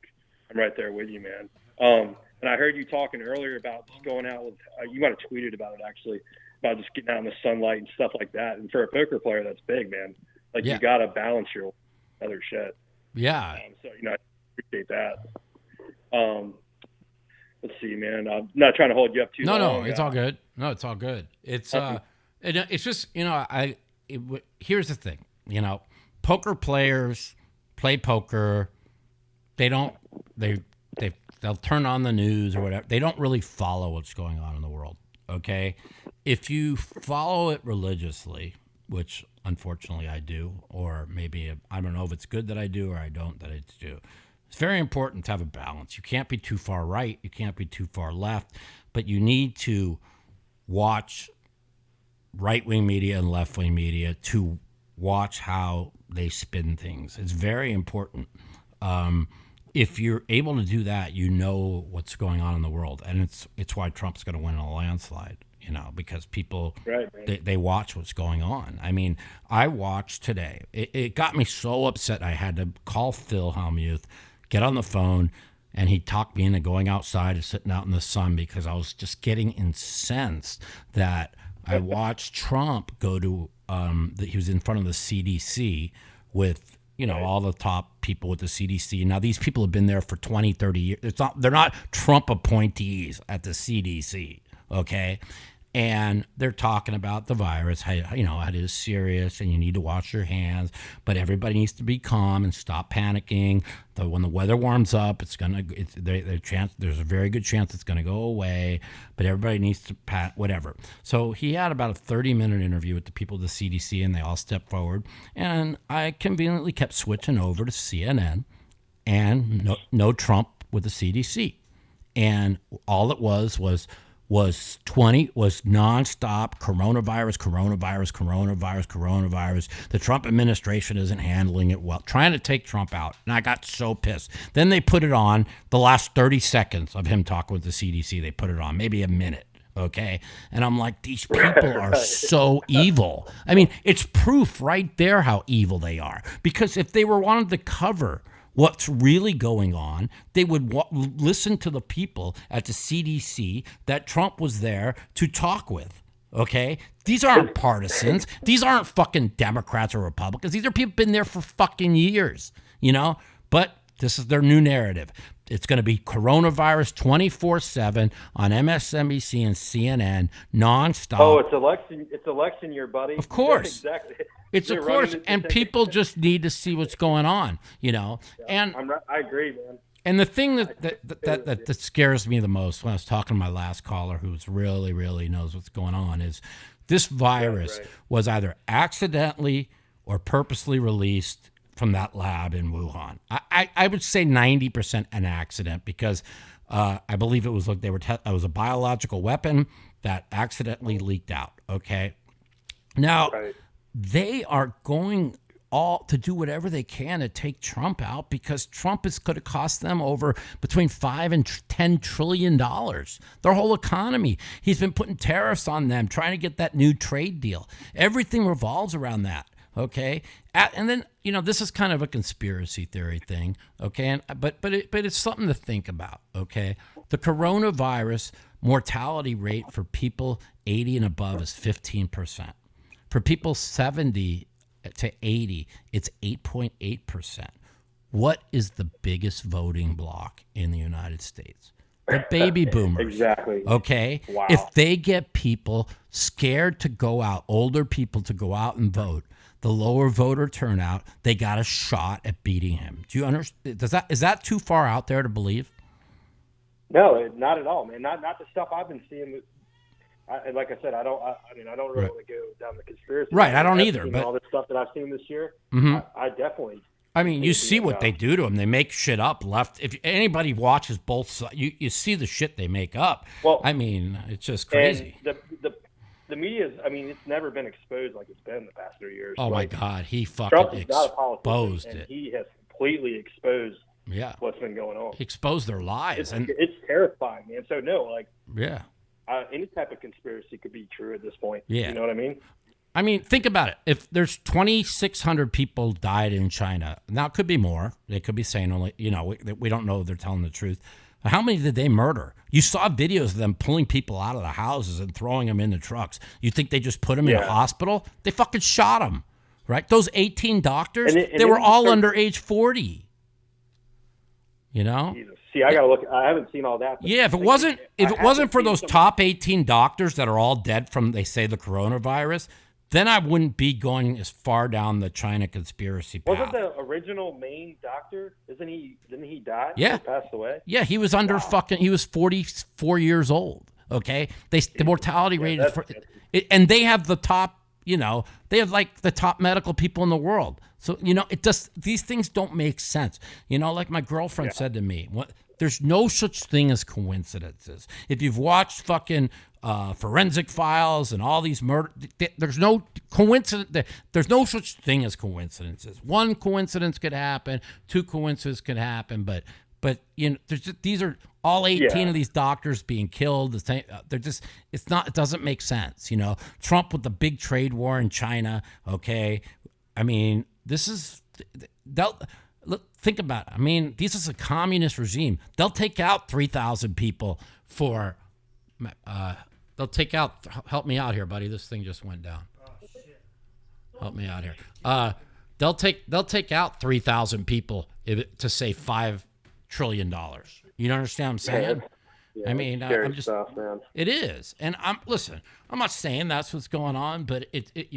I'm right there with you, man. And I heard you talking earlier about just going out with, you might have tweeted about it actually, about just getting out in the sunlight and stuff like that. And for a poker player, that's big, man. Like, you got to balance your other shit. Yeah. So, I appreciate that. Let's see, man. I'm not trying to hold you up too long. No, it's all good. No, it's all good. It's it's just, here's the thing, poker players play poker. They'll turn on the news or whatever. They don't really follow what's going on in the world. Okay. If you follow it religiously, which unfortunately I do, or maybe I don't know if it's good that I do or I don't that I do. It's very important to have a balance. You can't be too far right. You can't be too far left, but you need to watch right-wing media and left-wing media to watch how they spin things. It's very important. If you're able to do that, you know what's going on in the world, and it's why Trump's going to win in a landslide. Because people, they watch what's going on. I mean, I watched today. It got me so upset. I had to call Phil Hellmuth, get on the phone, and he talked me into going outside and sitting out in the sun because I was just getting incensed that I watched Trump go to, he was in front of the CDC with, all the top people with the CDC. Now, these people have been there for 20, 30 years. They're not Trump appointees at the CDC, okay? And they're talking about the virus, how, it is serious and you need to wash your hands, but everybody needs to be calm and stop panicking. When the weather warms up, there's a very good chance it's going to go away, but everybody needs to whatever. So he had about a 30-minute interview with the people of the CDC, and they all stepped forward. And I conveniently kept switching over to CNN, and no Trump with the CDC. And all it was nonstop coronavirus. The Trump administration isn't handling it well, trying to take Trump out. And I got so pissed. Then they put it on the last 30 seconds of him talking with the CDC. They put it on maybe a minute. Okay. And I'm like, these people are so evil. I mean, it's proof right there how evil they are, because if they wanted to cover what's really going on, they would listen to the people at the CDC that Trump was there to talk with, okay? These aren't partisans. These aren't fucking Democrats or Republicans. These are people been there for fucking years, But this is their new narrative. It's going to be coronavirus 24/7 on MSNBC and CNN nonstop. Oh, it's election year, buddy. Of course. Exactly. It's of course, and people just need to see what's going on, And I agree, man. And the thing that scares me the most when I was talking to my last caller, who's really knows what's going on, is this virus was either accidentally or purposely released from that lab in Wuhan. I would say 90% an accident, because I believe it was it was a biological weapon that accidentally leaked out. Okay, now they are going to do whatever they can to take Trump out, because Trump is going to cost them over between $5 and $10 trillion, their whole economy. He's been putting tariffs on them, trying to get that new trade deal. Everything revolves around that. Okay, and then this is kind of a conspiracy theory thing. Okay, but it's something to think about. Okay, the coronavirus mortality rate for people 80 and above is 15%. For people 70 to 80, it's 8.8%. What is the biggest voting bloc in the United States? The baby boomers. Exactly. Okay? Wow. If they get people scared to go out, older people to go out and vote, the lower voter turnout, they got a shot at beating him. Do you understand? Is that too far out there to believe? No, not at all, man. Not the stuff I've been seeing. Like I said, I don't really want to go down the conspiracy. Right, I don't either. But all the stuff that I've seen this year, I definitely. I mean, you see what they do to them. They make shit up left. If anybody watches both sides, you see the shit they make up. Well, I mean, it's just crazy. And the media is, it's never been exposed like it's been the past 3 years. Oh, like, my God. He fucking Trump is not a exposed politician, it. and he has completely exposed what's been going on. Exposed their lies. It's terrifying, man. So, no, yeah. Any type of conspiracy could be true at this point. Yeah. You know what I mean? I mean, think about it. If there's 2,600 people died in China, now it could be more. They could be saying only, we don't know if they're telling the truth. How many did they murder? You saw videos of them pulling people out of the houses and throwing them in the trucks. You think they just put them in a hospital? They fucking shot them, right? Those 18 doctors, they were all under age 40. Jesus. See, I gotta look. I haven't seen all that. Yeah, if it wasn't for those top 18 doctors that are all dead from, they say, the coronavirus, then I wouldn't be going as far down the China conspiracy path. Wasn't the original main doctor? Didn't he die? Yeah, he passed away. Yeah, he was under he was 44 years old. Okay, the mortality rate is and they have the top. They have like the top medical people in the world. So these things don't make sense. Like my girlfriend said to me, there's no such thing as coincidences. If you've watched fucking Forensic Files and all these murder, there's no coincidence. There's no such thing as coincidences. One coincidence could happen, two coincidences could happen, but these are all 18 of these doctors being killed. They're just, it doesn't make sense. Trump with the big trade war in China. Okay, I mean, think about it. This is a communist regime. They'll take out 3,000 people for. They'll take out. Help me out here, buddy. This thing just went down. Oh, shit. Help me out here. They'll take out 3,000 people to save $5 trillion. You don't understand what I'm saying? Yeah, I'm just. Stuff, man. It is, and I'm not saying that's what's going on, but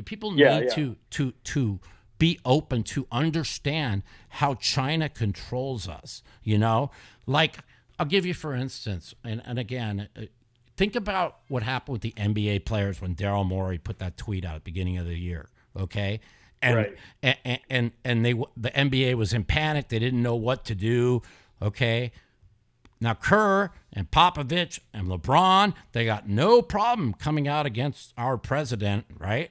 people need to be open to understand how China controls us. Like I'll give you for instance, and again. Think about what happened with the NBA players when Daryl Morey put that tweet out at the beginning of the year, okay? And the NBA was in panic. They didn't know what to do, okay? Now Kerr and Popovich and LeBron, they got no problem coming out against our president, right?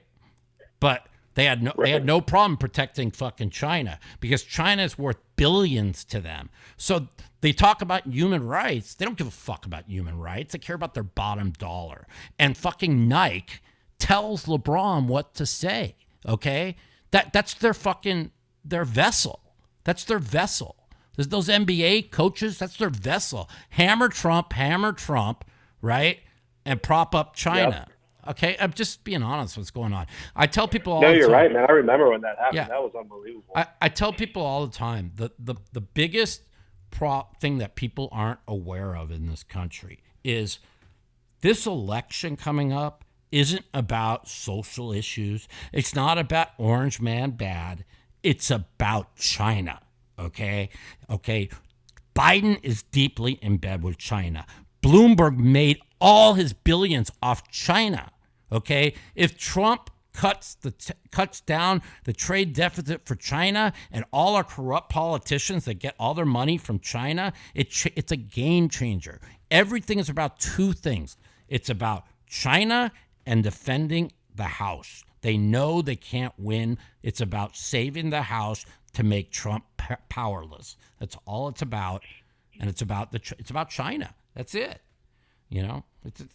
But they had no problem protecting fucking China because China is worth billions to them. So they talk about human rights. They don't give a fuck about human rights. They care about their bottom dollar. And fucking Nike tells LeBron what to say, okay? That's their vessel. That's their vessel. There's those NBA coaches, that's their vessel. Hammer Trump, right? And prop up China. Yep. Okay, I'm just being honest what's going on. I tell people all the time. No, you're right, man. I remember when that happened. Yeah. That was unbelievable. I tell people all the time, the biggest thing that people aren't aware of in this country is this election coming up isn't about social issues. It's not about Orange Man bad. It's about China, okay? Biden is deeply in bed with China. Bloomberg made all his billions off China, okay? If Trump cuts down the trade deficit for China and all our corrupt politicians that get all their money from China, it's a game changer. Everything is about two things. It's about China and defending the house. They know they can't win. It's about saving the house to make Trump powerless. That's all it's about, and it's about China. That's it. You know,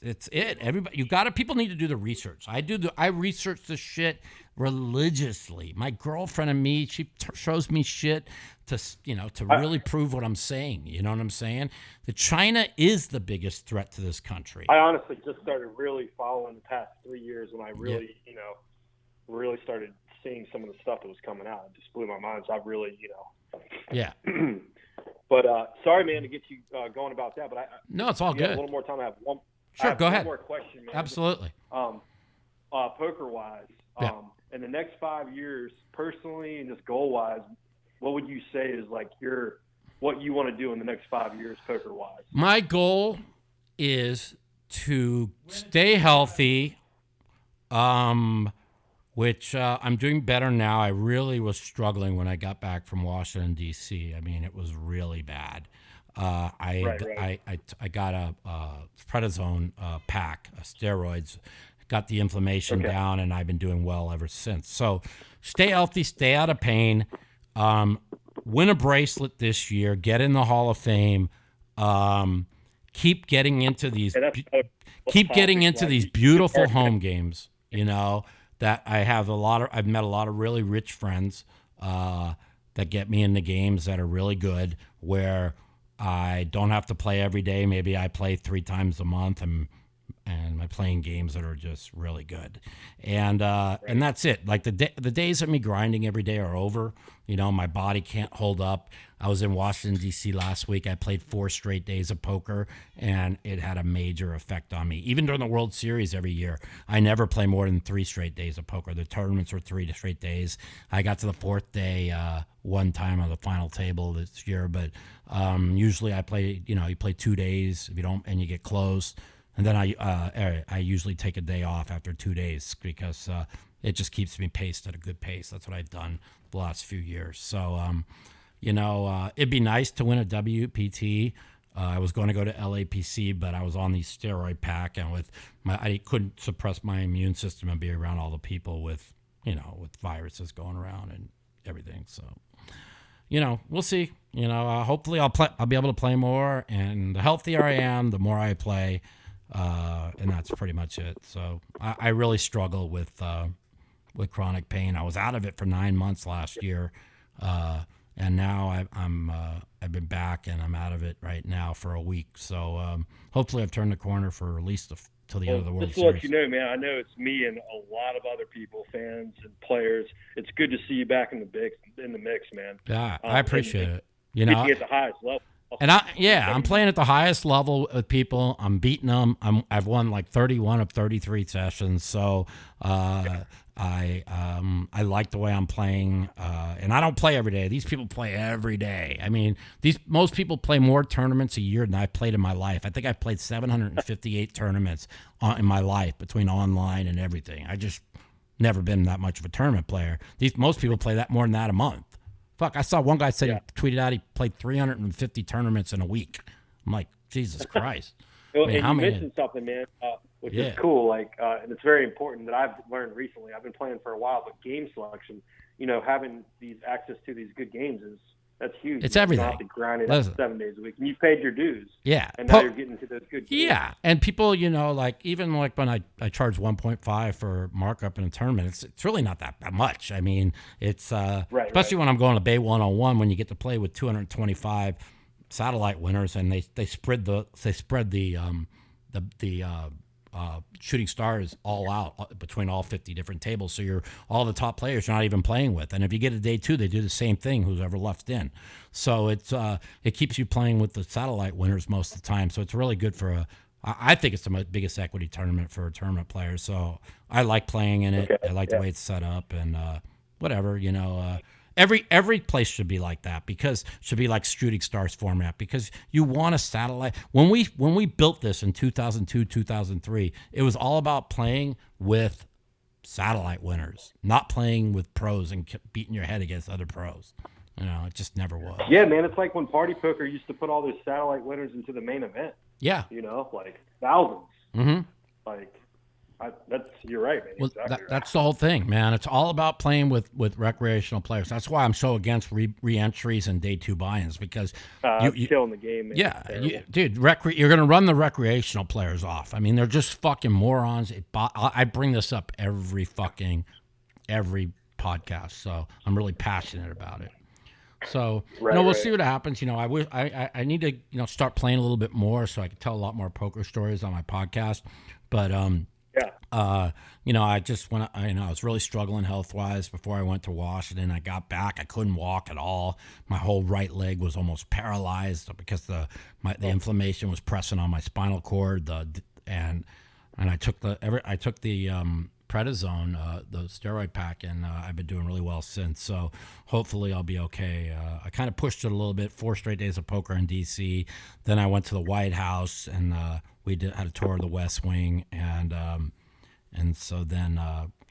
it's it. Everybody, people need to do the research. I research this shit religiously. My girlfriend and me, she shows me shit to really prove what I'm saying. You know what I'm saying? That China is the biggest threat to this country. I honestly just started really following the past 3 years when I really, really started seeing some of the stuff that was coming out. It just blew my mind. So I've really, Yeah. But sorry, man, to get you going about that. But no, it's all good. A little more time. I have one. Sure, go ahead. One more question, man. Absolutely. Poker wise, in the next 5 years, personally and just goal wise, what would you say is like what you want to do in the next 5 years, poker wise? My goal is to stay healthy. Which I'm doing better now. I really was struggling when I got back from Washington, D.C. I mean, it was really bad. I got a prednisone pack, steroids, got the inflammation down, and I've been doing well ever since. So stay healthy, stay out of pain, win a bracelet this year, get in the Hall of Fame, keep getting into these beautiful home games, that I've met a lot of really rich friends that get me into games that are really good, where I don't have to play every day. Maybe I play 3 times a month, and I'm playing games that are just really good. And that's it. Like the days of me grinding every day are over. My body can't hold up. I was in Washington, D.C. last week. I played 4 straight days of poker, and it had a major effect on me. Even during the World Series every year, I never play more than 3 straight days of poker. The tournaments were 3 straight days. I got to the 4th day one time on the final table this year, but usually I play, you play 2 days if you don't, and you get close. And then I usually take a day off after 2 days because it just keeps me paced at a good pace. That's what I've done the last few years. So, it'd be nice to win a WPT. I was going to go to LAPC, but I was on the steroid pack, and I couldn't suppress my immune system and be around all the people with viruses going around and everything. So, we'll see. Hopefully I'll be able to play more, and the healthier I am, the more I play. And that's pretty much it. So I really struggle with chronic pain. I was out of it for 9 months last year, and now I've been back, and I'm out of it right now for a week. So hopefully I've turned the corner for at least till the end of the World Series. Just to let you know, man, I know it's me and a lot of other people, fans and players. It's good to see you back in the mix, man. Yeah, I appreciate it. You at the highest level. And I'm playing at the highest level with people. I'm beating them. I've won like 31 of 33 sessions. So I like the way I'm playing. And I don't play every day. These people play every day. I mean, most people play more tournaments a year than I've played in my life. I think I've played 758 tournaments in my life between online and everything. I just never been that much of a tournament player. Most people play that more than that a month. Fuck, I saw one guy said he tweeted out he played 350 tournaments in a week. I'm like, Jesus Christ. Well, and you mentioned something, man, which is cool. Like, and it's very important that I've learned recently. I've been playing for a while, but game selection, having these access to these good games that's huge. It's everything. You don't have to grind it out 7 days a week, and you paid your dues. Yeah, and now you're getting to those good games. Yeah, and people, even like when I charge 1.5 for markup in a tournament, it's really not that much. I mean, it's especially when I'm going to Bay 101 when you get to play with 225 satellite winners, and they spread the shooting stars all out between all 50 different tables. So all the top players you're not even playing with. And if you get a day 2, they do the same thing, who's ever left in. So it keeps you playing with the satellite winners most of the time. So it's really good I think it's the biggest equity tournament for a tournament player. So I like playing in it. Okay. I like the way it's set up, and whatever, Every place should be like that, because should be like Shooting Stars format, because you want a satellite. When we built this in 2002, 2003, it was all about playing with satellite winners, not playing with pros and beating your head against other pros. It just never was. Yeah, man, it's like when Party Poker used to put all those satellite winners into the main event. Yeah. Like thousands. Mm-hmm. Like, You're right, man. Well, Exactly right. that's the whole thing, man. It's all about playing with recreational players. That's why I'm so against re-entries and day 2 buy-ins, because it's killing the game, man. Yeah, dude, you're going to run the recreational players off. I mean, they're just fucking morons. I bring this up every podcast, so I'm really passionate about it. So, we'll see what happens. I need to, start playing a little bit more so I can tell a lot more poker stories on my podcast. But, I just I was really struggling health-wise before I went to Washington. I got back. I couldn't walk at all. My whole right leg was almost paralyzed because the inflammation was pressing on my spinal cord. And I took the prednisone, the steroid pack, and I've been doing really well since. So hopefully I'll be okay. I kind of pushed it a little bit, 4 straight days of poker in D.C. Then I went to the White House, and we had a tour of the West Wing, and so then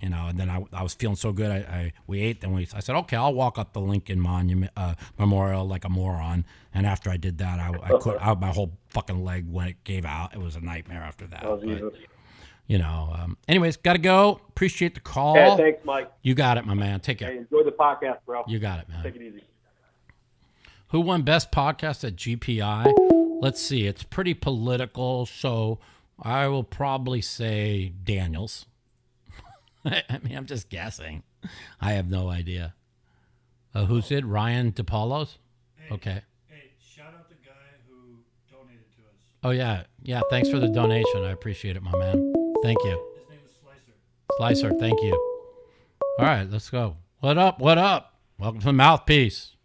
and then I was feeling so good. We ate, then I said, okay, I'll walk up the Lincoln Monument Memorial like a moron. And after I did that, my whole fucking leg when it gave out. It was a nightmare after that. Oh, Jesus. Anyways, got to go. Appreciate the call. Yeah, thanks, Mike. You got it, my man. Take care. Hey, enjoy the podcast, bro. You got it, man. Take it easy. Who won best podcast at GPI? Let's see. It's pretty political, so I will probably say Daniels. I mean, I'm just guessing. I have no idea. Who's it? Ryan DePaulo's? Okay. Hey, shout out the guy who donated to us. Oh, yeah. Yeah, thanks for the donation. I appreciate it, my man. Thank you. His name is Slicer. Slicer, thank you. All right, let's go. What up? What up? Welcome to the Mouthpiece.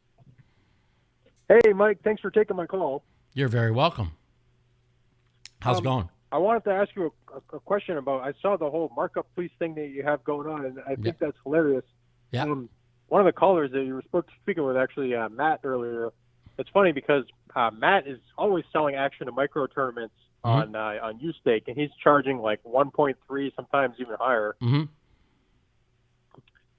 Hey, Mike, thanks for taking my call. You're very welcome. How's it going? I wanted to ask you a question about, I saw the whole markup please thing that you have going on, and I think that's hilarious. Yeah. One of the callers that you were speaking with, actually, Matt, earlier, it's funny because Matt is always selling action to micro tournaments on UStake, and he's charging like 1.3, sometimes even higher. Mm-hmm.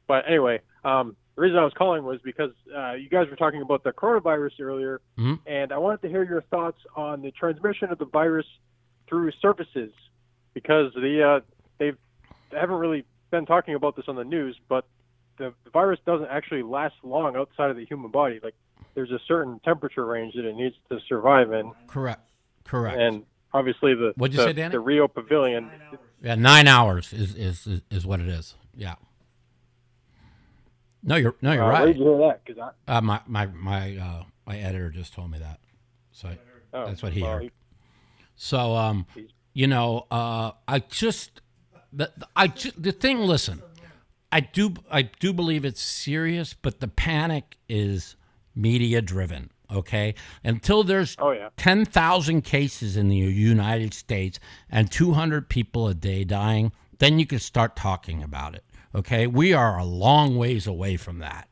But anyway, the reason I was calling was because you guys were talking about the coronavirus earlier, and I wanted to hear your thoughts on the transmission of the virus through surfaces, because they haven't really been talking about this on the news, but the virus doesn't actually last long outside of the human body. Like, there's a certain temperature range that it needs to survive in. Correct. And obviously What'd you say, Danny? the Rio Pavilion. 9 hours. Yeah, 9 hours is what it is. Yeah. No, you're right. Where did you hear that? Because My editor just told me that, so that's what he well, heard. So the thing. Listen, I do believe it's serious, but the panic is media driven. Okay, until there's 10,000 cases in the United States and 200 people a day dying, then you can start talking about it. Okay, we are a long ways away from that.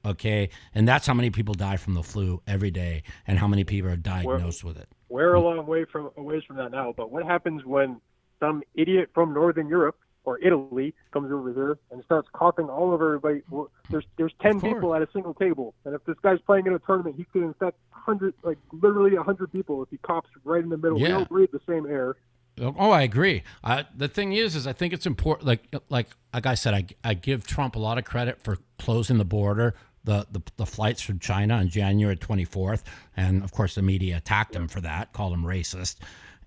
Okay, and that's how many people die from the flu every day, and how many people are diagnosed with it. We're a long way from that now. But what happens when some idiot from Northern Europe or Italy comes over here and starts coughing all over everybody? Well, there's 10 people at a single table, and if this guy's playing in a tournament, he could infect literally 100 people if he coughs right in the middle. Yeah. We all breathe the same air. Oh, I agree. The thing is I think it's important. Like I said, I give Trump a lot of credit for closing the border, the flights from China on January 24th, and of course the media attacked him for that, called him racist.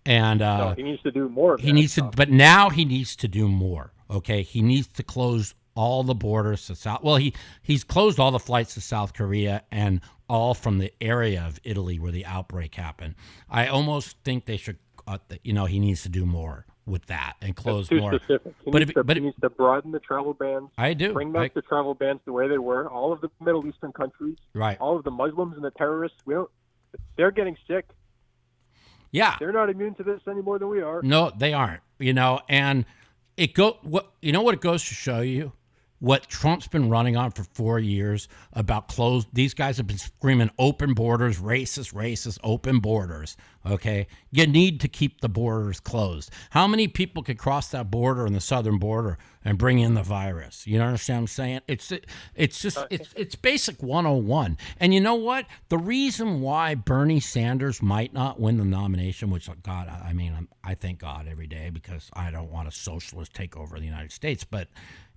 And no, he needs to do more. But now he needs to do more. Okay, he needs to close all the borders to South. Well, he's closed all the flights to South Korea and all from the area of Italy where the outbreak happened. I almost think they should. He needs to do more with that and close too more. Specific. He needs to broaden the travel bans. I do. Bring back the travel bans the way they were. All of the Middle Eastern countries, right? All of the Muslims and the terrorists. They're getting sick. Yeah, they're not immune to this any more than we are. No, they aren't. And what it goes to show you what Trump's been running on for 4 years about closed. These guys have been screaming open borders, racist, open borders. Okay, you need to keep the borders closed. How many people could cross that border in the southern border and bring in the virus? You understand what I'm saying? It's basic 101. And you know what? The reason why Bernie Sanders might not win the nomination, which God, I mean, I thank God every day because I don't want a socialist take over the United States, but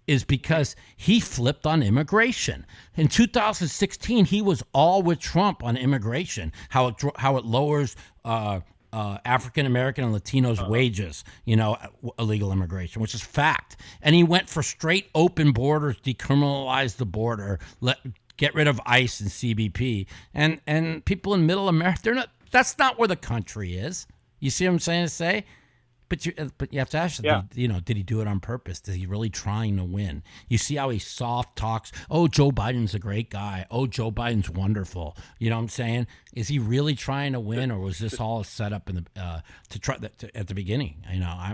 is because he flipped on immigration. In 2016, he was all with Trump on immigration, how it lowers African American and Latinos' wages, illegal immigration, which is fact. And he went for straight open borders, decriminalize the border, get rid of ICE and CBP, and people in Middle America. That's not where the country is. You see what I'm saying to say? But you have to ask, did he do it on purpose? Is he really trying to win? You see how he soft talks? Oh, Joe Biden's a great guy. Oh, Joe Biden's wonderful. You know what I'm saying? Is he really trying to win, or was this all set up in the at the beginning?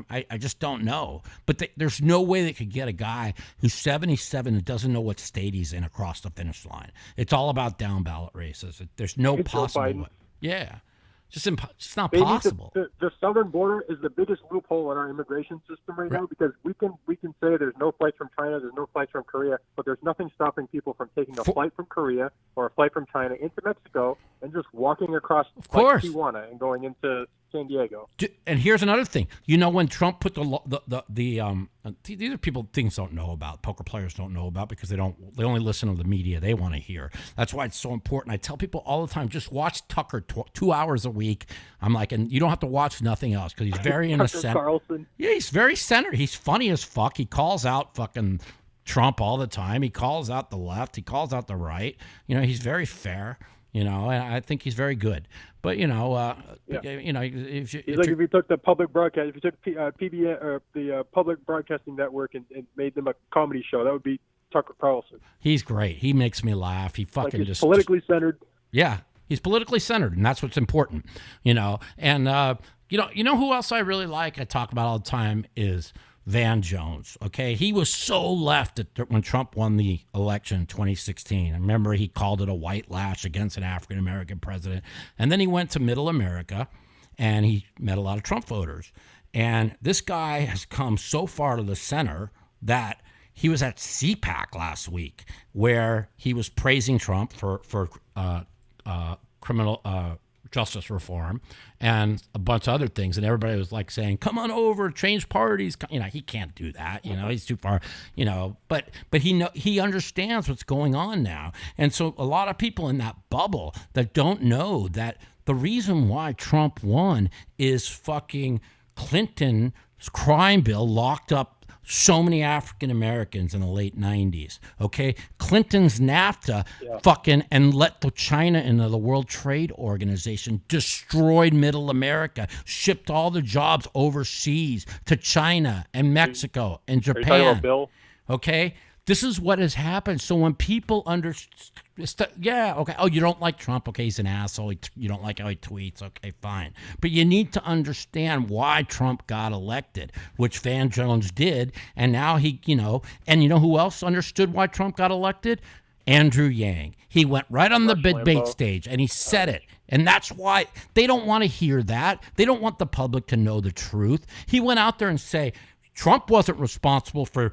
I just don't know. But there's no way they could get a guy who's 77 and doesn't know what state he's in across the finish line. It's all about down ballot races. There's no possible way. Yeah. It's not possible. The southern border is the biggest loophole in our immigration system right now, because we can say there's no flights from China, there's no flights from Korea, but there's nothing stopping people from taking a flight from Korea or a flight from China into Mexico and just walking across Tijuana and going into San Diego. And here's another thing. When Trump put these are people things don't know about, poker players don't know about, because they only listen to the media they want to hear. That's why it's so important. I tell people all the time, just watch Tucker 2 hours a week. I'm like, and you don't have to watch nothing else, because he's very in the center. Carlson. Yeah, he's very centered. He's funny as fuck. He calls out fucking Trump all the time. He calls out the left. He calls out the right. He's very fair. And I think he's very good. But he's like if you took the public broadcast, if you took PBN or the public broadcasting network and made them a comedy show, that would be Tucker Carlson. He's great. He makes me laugh. He fucking he's politically centered. Yeah, he's politically centered, and that's what's important. And who else I really like? I talk about all the time is Van Jones. Okay, he was so left when Trump won the election in 2016. I remember he called it a white lash against an African American president, and then he went to Middle America, and he met a lot of Trump voters. And this guy has come so far to the center that he was at CPAC last week, where he was praising Trump for criminal justice reform and a bunch of other things, and everybody was like saying, come on over, change parties. He can't do that, he's too far, but he understands what's going on now. And so a lot of people in that bubble that don't know that the reason why Trump won is fucking Clinton's crime bill locked up so many African Americans in the late 90s. Okay, Clinton's NAFTA fucking and let China into the World Trade Organization, destroyed Middle America, shipped all the jobs overseas to China and Mexico and Japan. Are you talking about Bill? Okay, this is what has happened. So when people oh, you don't like Trump? Okay, he's an asshole. You don't like how he tweets? Okay, fine. But you need to understand why Trump got elected, which Van Jones did. And now and you know who else understood why Trump got elected? Andrew Yang. He went right on the debate stage and he said it. And that's why they don't want to hear that. They don't want the public to know the truth. He went out there and say, Trump wasn't responsible for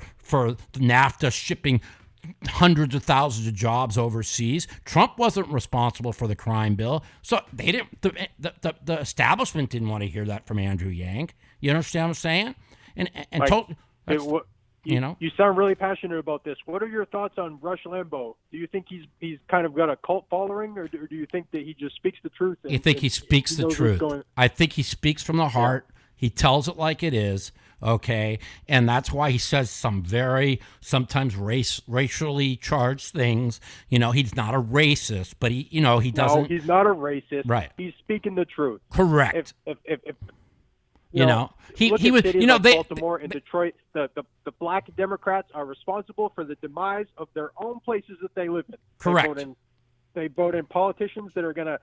NAFTA shipping hundreds of thousands of jobs overseas. Trump wasn't responsible for the crime bill. So they didn't. The establishment didn't want to hear that from Andrew Yang. You understand what I'm saying? You sound really passionate about this. What are your thoughts on Rush Limbaugh? Do you think he's kind of got a cult following, or do you think that he just speaks the truth? I think he speaks the truth. I think he speaks from the heart. Yeah. He tells it like it is. Okay, and that's why he says some sometimes racially charged things. He's not a racist, but he doesn't. No, he's not a racist. Right. He's speaking the truth. Correct. If he was. Baltimore and Detroit, the black Democrats are responsible for the demise of their own places that they live in. Correct. They vote in politicians that are going to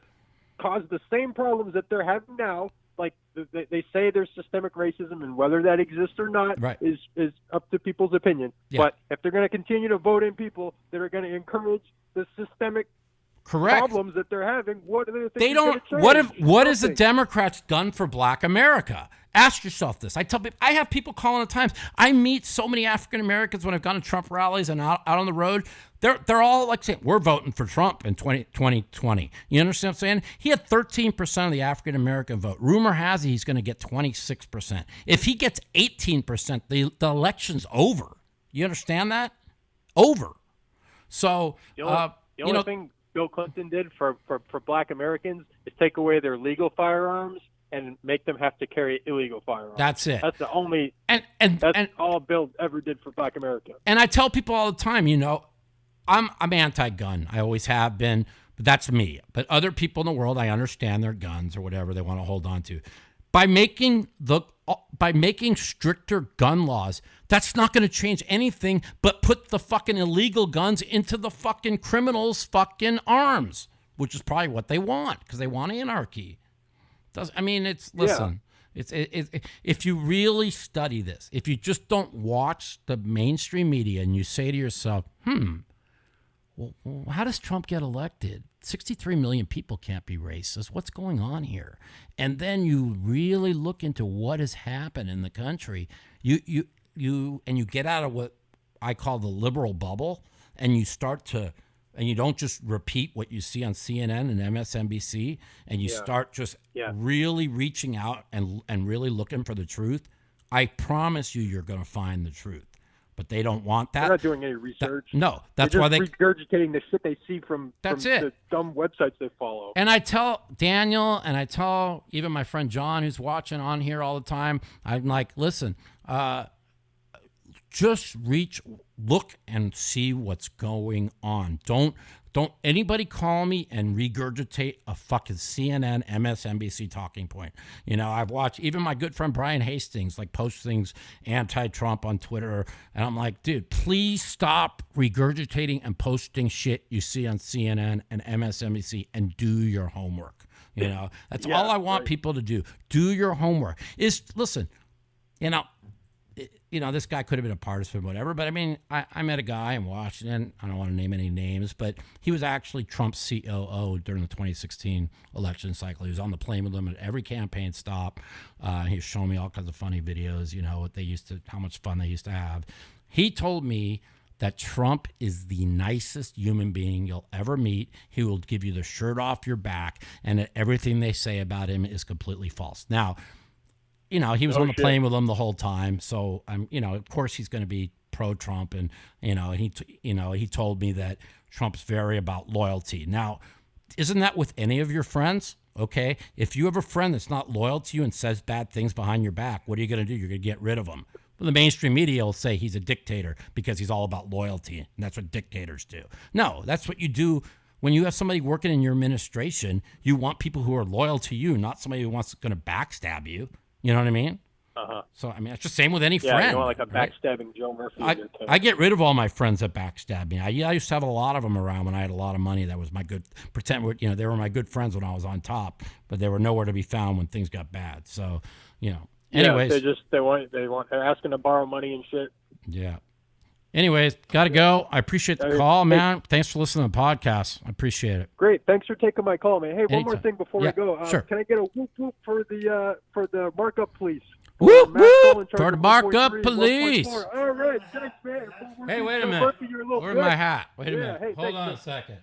cause the same problems that they're having now, like they say there's systemic racism, and whether that exists or not is up to people's opinion. Yeah. But if they're going to continue to vote in people that are going to encourage the systemic problems that they're having, what do they think? They don't. What has the Democrats done for Black America? Ask yourself this. I tell people, I have people calling at times. I meet so many African Americans when I've gone to Trump rallies and out on the road. They're all like saying, we're voting for Trump in 2020. You understand what I'm saying? He had 13% of the African American vote. Rumor has it he's going to get 26%. If he gets 18%, the election's over. You understand that? Over. So the only thing Bill Clinton did for Black Americans is take away their legal firearms and make them have to carry illegal firearms. That's it. That's the only and all Bill ever did for Black America. And I tell people all the time, I'm anti-gun. I always have been, but that's me. But other people in the world, I understand their guns or whatever they want to hold on to. By making stricter gun laws, that's not going to change anything but put the fucking illegal guns into the fucking criminals' fucking arms, which is probably what they want because they want anarchy. Listen. It's if you really study this, if you just don't watch the mainstream media and you say to yourself, well, how does Trump get elected? 63 million people can't be racist. What's going on here? And then you really look into what has happened in the country. You get out of what I call the liberal bubble, and you start to. And you don't just repeat what you see on CNN and MSNBC, and you start just really reaching out and really looking for the truth. I promise you're going to find the truth. But they don't want that. They're not doing any research. That's why they're regurgitating the shit they see from the dumb websites they follow. And I tell Daniel, and I tell even my friend John, who's watching on here all the time, I'm like, listen, just look and see what's going on. Don't anybody call me and regurgitate a fucking CNN, MSNBC talking point. I've watched even my good friend Brian Hastings post things anti-Trump on Twitter, and I'm like, dude, please stop regurgitating and posting shit you see on CNN and MSNBC and do your homework. That's all I want people to do. Do your homework. Listen, this guy could have been a partisan, whatever. But I met a guy in Washington. I don't want to name any names, but he was actually Trump's COO during the 2016 election cycle. He was on the plane with him at every campaign stop. He was showing me all kinds of funny videos, how much fun they used to have. He told me that Trump is the nicest human being you'll ever meet. He will give you the shirt off your back, and that everything they say about him is completely false. Now, he was on the plane with them the whole time. So of course he's going to be pro-Trump. And, he told me that Trump's very about loyalty. Now, isn't that with any of your friends? Okay. If you have a friend that's not loyal to you and says bad things behind your back, what are you going to do? You're going to get rid of him. Well, the mainstream media will say he's a dictator because he's all about loyalty. And that's what dictators do. No, that's what you do. When you have somebody working in your administration, you want people who are loyal to you, not somebody who going to backstab you. You know what I mean? Uh-huh. So, it's the same with any friend. Yeah, you want a backstabbing Joe Murphy. I get rid of all my friends that backstab me. I used to have a lot of them around when I had a lot of money. That was my good, they were my good friends when I was on top, but they were nowhere to be found when things got bad. So, anyways. They're asking to borrow money and shit. Yeah. Anyways, got to go. I appreciate the call, man. Thanks for listening to the podcast. I appreciate it. Great. Thanks for taking my call, man. Hey, one more thing before we go. Sure. Can I get a whoop whoop for the markup police? Whoop whoop for the markup police. All right. Thanks, man. Hey, wait a minute. Where's my hat? Wait a minute. Hey, hold on a second.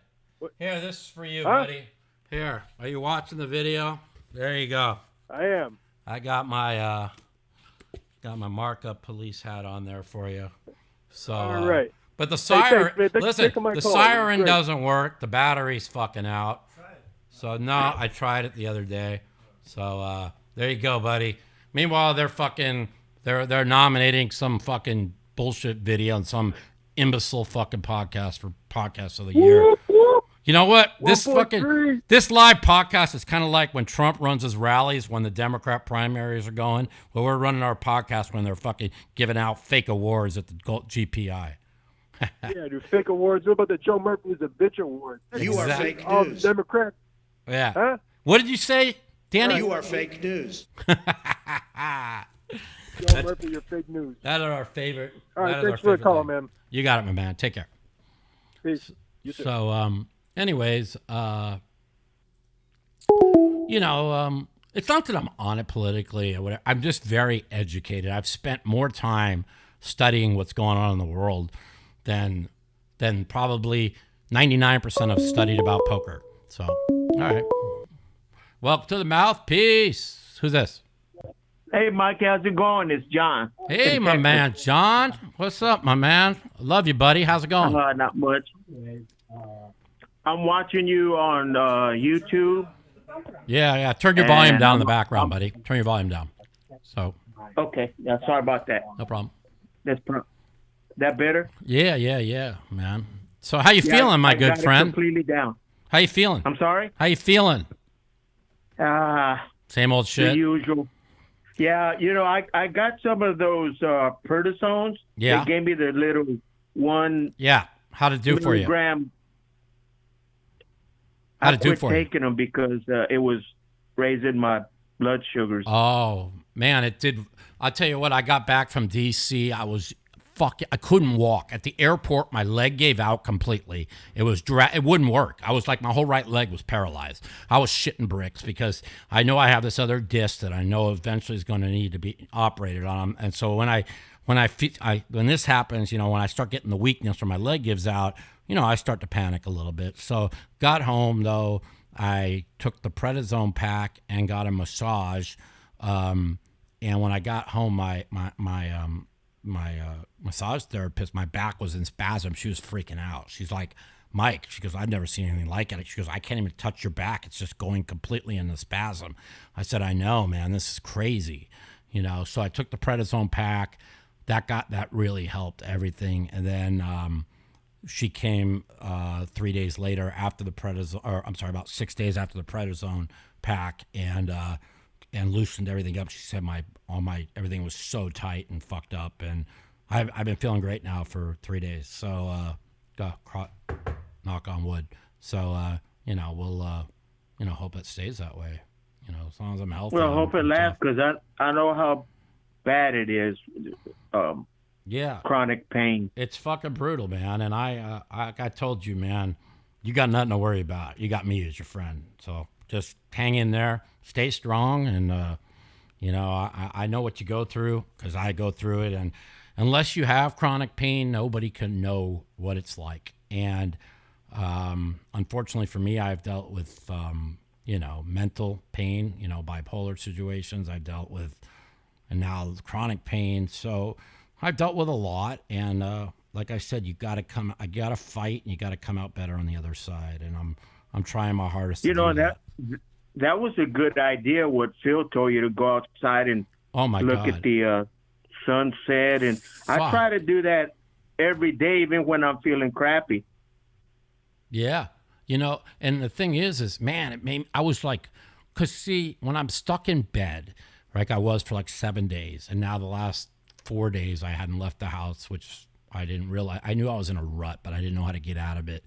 Here, this is for you, buddy. Here. Are you watching the video? There you go. I am. I got my markup police hat on there for you. So, all right. But the siren, listen, the siren doesn't work. The battery's fucking out. So no, I tried it the other day. So there you go, buddy. Meanwhile, they're nominating some fucking bullshit video and some imbecile fucking podcast for podcast of the year. You know what? This live podcast is kind of like when Trump runs his rallies when the Democrat primaries are going. Well, we're running our podcast when they're fucking giving out fake awards at the GPI. Yeah, do fake awards. What about the Joe Murphy is a bitch award? You are fake all news. Democrats. Yeah. Huh? What did you say? Danny, You are fake news. Joe Murphy, you're fake news. That are our favorite. All right, thanks for the call, man. You got it, my man. Take care. Peace. You too. So, anyways, it's not that I'm on it politically or whatever. I'm just very educated. I've spent more time studying what's going on in the world than probably 99% have studied about poker. So, all right. Welcome to the Mouthpiece. Who's this? Hey, Mike, how's it going? It's John. Hey, my man, John. What's up, my man? I love you, buddy. How's it going? Not much. I'm watching you on YouTube. Yeah. Turn your volume down in the background, buddy. Turn your volume down. So. Okay. Yeah, sorry about that. No problem. That better? Yeah, man. So how you feeling, my good friend? Completely down. How you feeling? I'm sorry? How you feeling? Same old shit. The usual. Yeah, I got some of those prednisones. Yeah. They gave me the little one. Yeah. How'd it do for you? How'd it do for you? I quit taking them because it was raising my blood sugars. Oh, man, it did. I'll tell you what, I got back from D.C. I couldn't walk. At the airport, my leg gave out completely. It wouldn't work. I was like, my whole right leg was paralyzed. I was shitting bricks because I know I have this other disc that I know eventually is going to need to be operated on. And so when this happens, when I start getting the weakness or my leg gives out, I start to panic a little bit. So got home though, I took the prednisone pack and got a massage. And when I got home, my massage therapist, my back was in spasm. She was freaking out. She's like, Mike, she goes, I've never seen anything like it. She goes, I can't even touch your back. It's just going completely into spasm. I said, I know, man, this is crazy. So I took the prednisone pack. That really helped everything. And then she came 3 days later after the prednisone, or I'm sorry, about 6 days after the prednisone pack, and loosened everything up. She said everything was so tight and fucked up, and I've been feeling great now for 3 days. So knock on wood. So we'll hope it stays that way. As long as I'm healthy. Well, hope it lasts because I know how bad it is. Yeah, chronic pain. It's fucking brutal, man. And I told you, man, you got nothing to worry about. You got me as your friend. So just hang in there, stay strong, and I know what you go through because I go through it. And unless you have chronic pain, nobody can know what it's like. And unfortunately for me, I've dealt with mental pain, bipolar situations. I've dealt with, and now chronic pain. So I've dealt with a lot, and like I said, I gotta fight, and you gotta come out better on the other side. And I'm trying my hardest. To do that was a good idea. What Phil told you to go outside and look at the sunset, and I try to do that every day, even when I'm feeling crappy. Yeah, and the thing is, man, I was like, cause see, when I'm stuck in bed, like I was for like 7 days, and now the last 4 days I hadn't left the house, which I didn't realize. I knew I was in a rut, but I didn't know how to get out of it.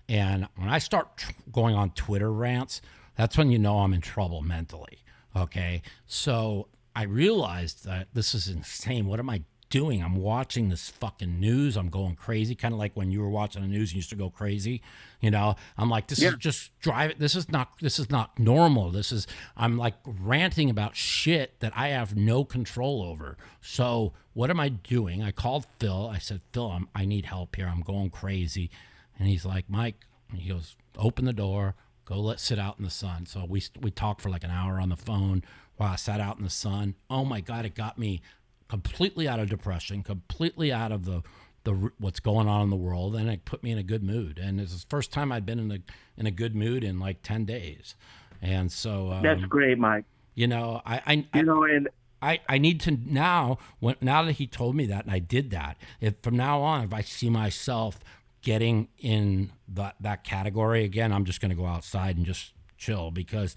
And when I start going on Twitter rants, that's when I'm in trouble mentally. Okay, so I realized that this is insane. What am I doing? I'm watching this fucking news. I'm going crazy, kind of like when you were watching the news and you used to go crazy. I'm like, this is just drive. This is not normal. I'm like ranting about shit that I have no control over. So what am I doing? I called Phil. I said, Phil, I need help here. I'm going crazy. And he's like, Mike, he goes, open the door, let's sit out in the sun. So we talked for like an hour on the phone while I sat out in the sun. Oh my God, it got me completely out of depression, completely out of the what's going on in the world, and it put me in a good mood. And it's the first time I'd been in a good mood in like 10 days. And so that's great, Mike. I need to now that he told me that and I did that. If from now on, if I see myself getting in that category again, I'm just going to go outside and just chill because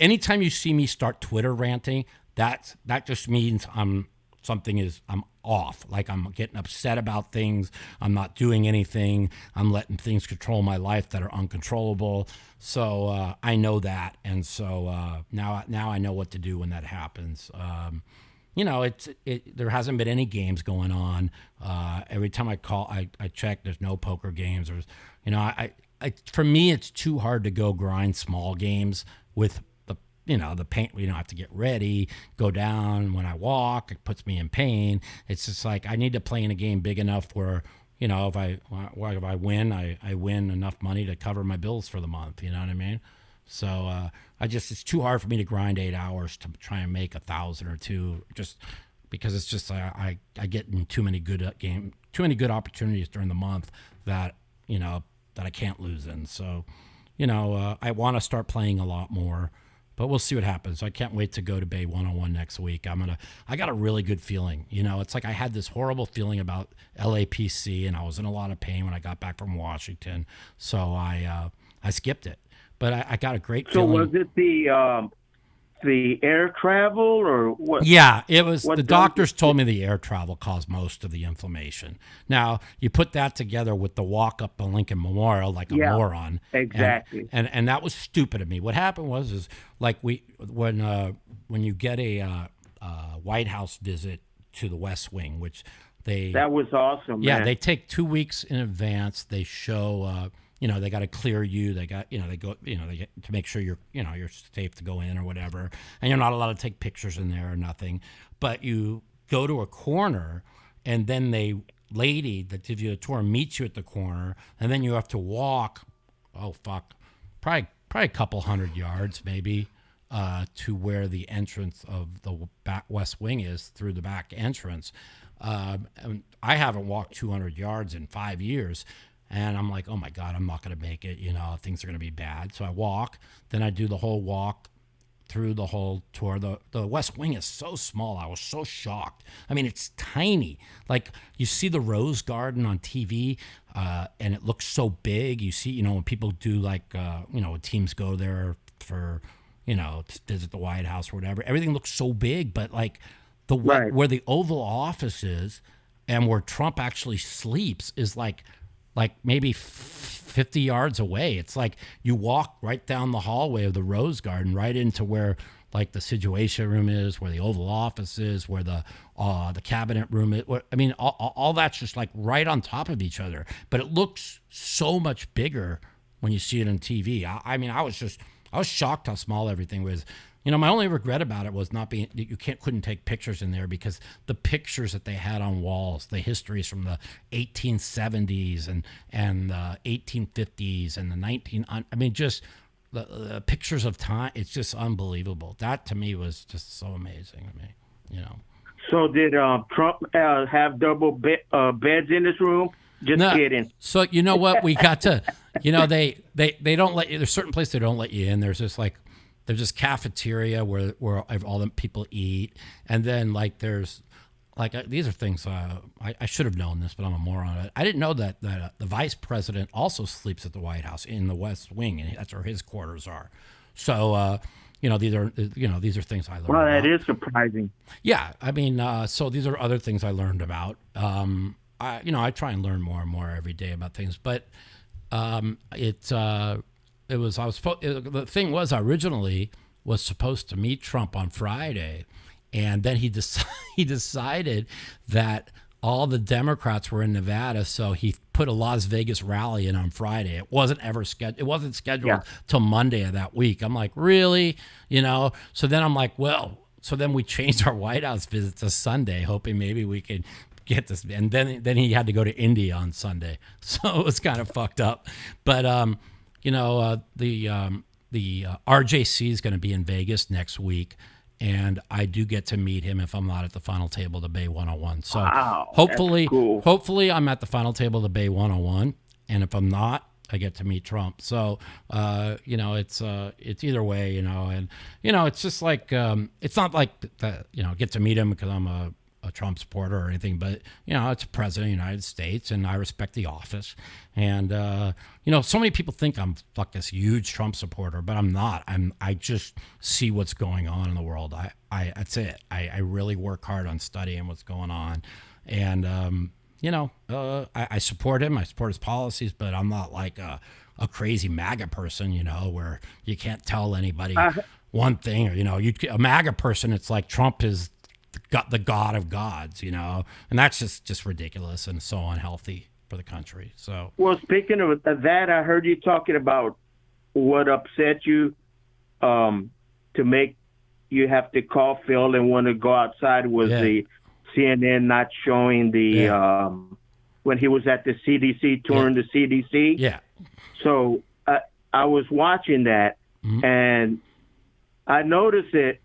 anytime you see me start Twitter ranting, that just means I'm I'm off. Like I'm getting upset about things. I'm not doing anything. I'm letting things control my life that are uncontrollable. So I know that, and so now I know what to do when that happens. There hasn't been any games going on. Every time I call, I check. There's no poker games. For me, it's too hard to go grind small games with the pain. I have to get ready, go down when I walk. It puts me in pain. It's just like I need to play in a game big enough where, if I win, I win enough money to cover my bills for the month. You know what I mean? So it's too hard for me to grind 8 hours to try and make 1,000 or two, just because it's just I get in too many good opportunities during the month that I can't lose in. So I want to start playing a lot more, but we'll see what happens. I can't wait to go to Bay 101 next week. I got a really good feeling. It's like I had this horrible feeling about LAPC, and I was in a lot of pain when I got back from Washington, so I skipped it. But I got a great feeling. So was it the air travel or what? Yeah, it was. The doctors told me the air travel caused most of the inflammation. Now, you put that together with the walk up to Lincoln Memorial like a moron. Exactly. And that was stupid of me. What happened was like when you get a White House visit to the West Wing, that was awesome. Yeah, man. They take 2 weeks in advance. They show they got to clear you. They got, they go, they get to make sure you're safe to go in or whatever. And you're not allowed to take pictures in there or nothing. But you go to a corner, and then lady that gives you a tour meets you at the corner, and then you have to walk. Oh fuck, probably a couple hundred yards maybe to where the entrance of the back West Wing is, through the back entrance. And I haven't walked 200 yards in 5 years. And I'm like, oh my God, I'm not going to make it. Things are going to be bad. So I walk. Then I do the whole walk through the whole tour. The West Wing is so small. I was so shocked. I mean, it's tiny. Like, you see the Rose Garden on TV, and it looks so big. You see, when people do when teams go there for, to visit the White House or whatever. Everything looks so big, but like where the Oval Office is and where Trump actually sleeps is like maybe 50 yards away. It's like you walk right down the hallway of the Rose Garden, right into where like the Situation Room is, where the Oval Office is, where the Cabinet Room is. All that's just like right on top of each other. But it looks so much bigger when you see it on TV. I was shocked how small everything was. My only regret about it was couldn't take pictures in there, because the pictures that they had on walls, the histories from the 1870s and the 1850s and the just the pictures of time. It's just unbelievable. That to me was just so amazing to me. So did Trump have double beds in this room? Just kidding. So you know what? We got to, they don't let you. There's certain places they don't let you in. There's this cafeteria where all the people eat, and then there's these are things I should have known this, but I'm a moron. I didn't know that the vice president also sleeps at the White House in the West Wing, and that's where his quarters are. So these are things I learned. Well, that about. Is surprising. Yeah, so these are other things I learned about. I try and learn more and more every day about things, but the thing was, I originally was supposed to meet Trump on Friday, and then he decided that all the Democrats were in Nevada, so he put a Las Vegas rally in on Friday. It wasn't scheduled till Monday of that week. I'm like, really? So then I'm like, so then we changed our White House visit to Sunday, hoping maybe we could get this. And then he had to go to India on Sunday, so it was kind of fucked up. But the RJC is going to be in Vegas next week, and I do get to meet him if I'm not at the final table of the Bay 101. So hopefully I'm at the final table of the Bay 101, and if I'm not, I get to meet Trump. So it's either way, and it's just like it's not like that, get to meet him because I'm a a Trump supporter or anything, but it's a president of the United States, and I respect the office. And so many people think I'm this huge Trump supporter, but I'm not. I just see what's going on in the world. That's it. I really work hard on studying what's going on, and I support him. I support his policies, but I'm not like a crazy MAGA person, where you can't tell anybody one thing, or a MAGA person. It's like Trump is the god of gods, and that's just ridiculous and so unhealthy for the country. So, well, speaking of that, I heard you talking about what upset you to make you have to call Phil and want to go outside was the CNN not showing the when he was at the CDC touring the CDC. Yeah. So I was watching that, and I noticed that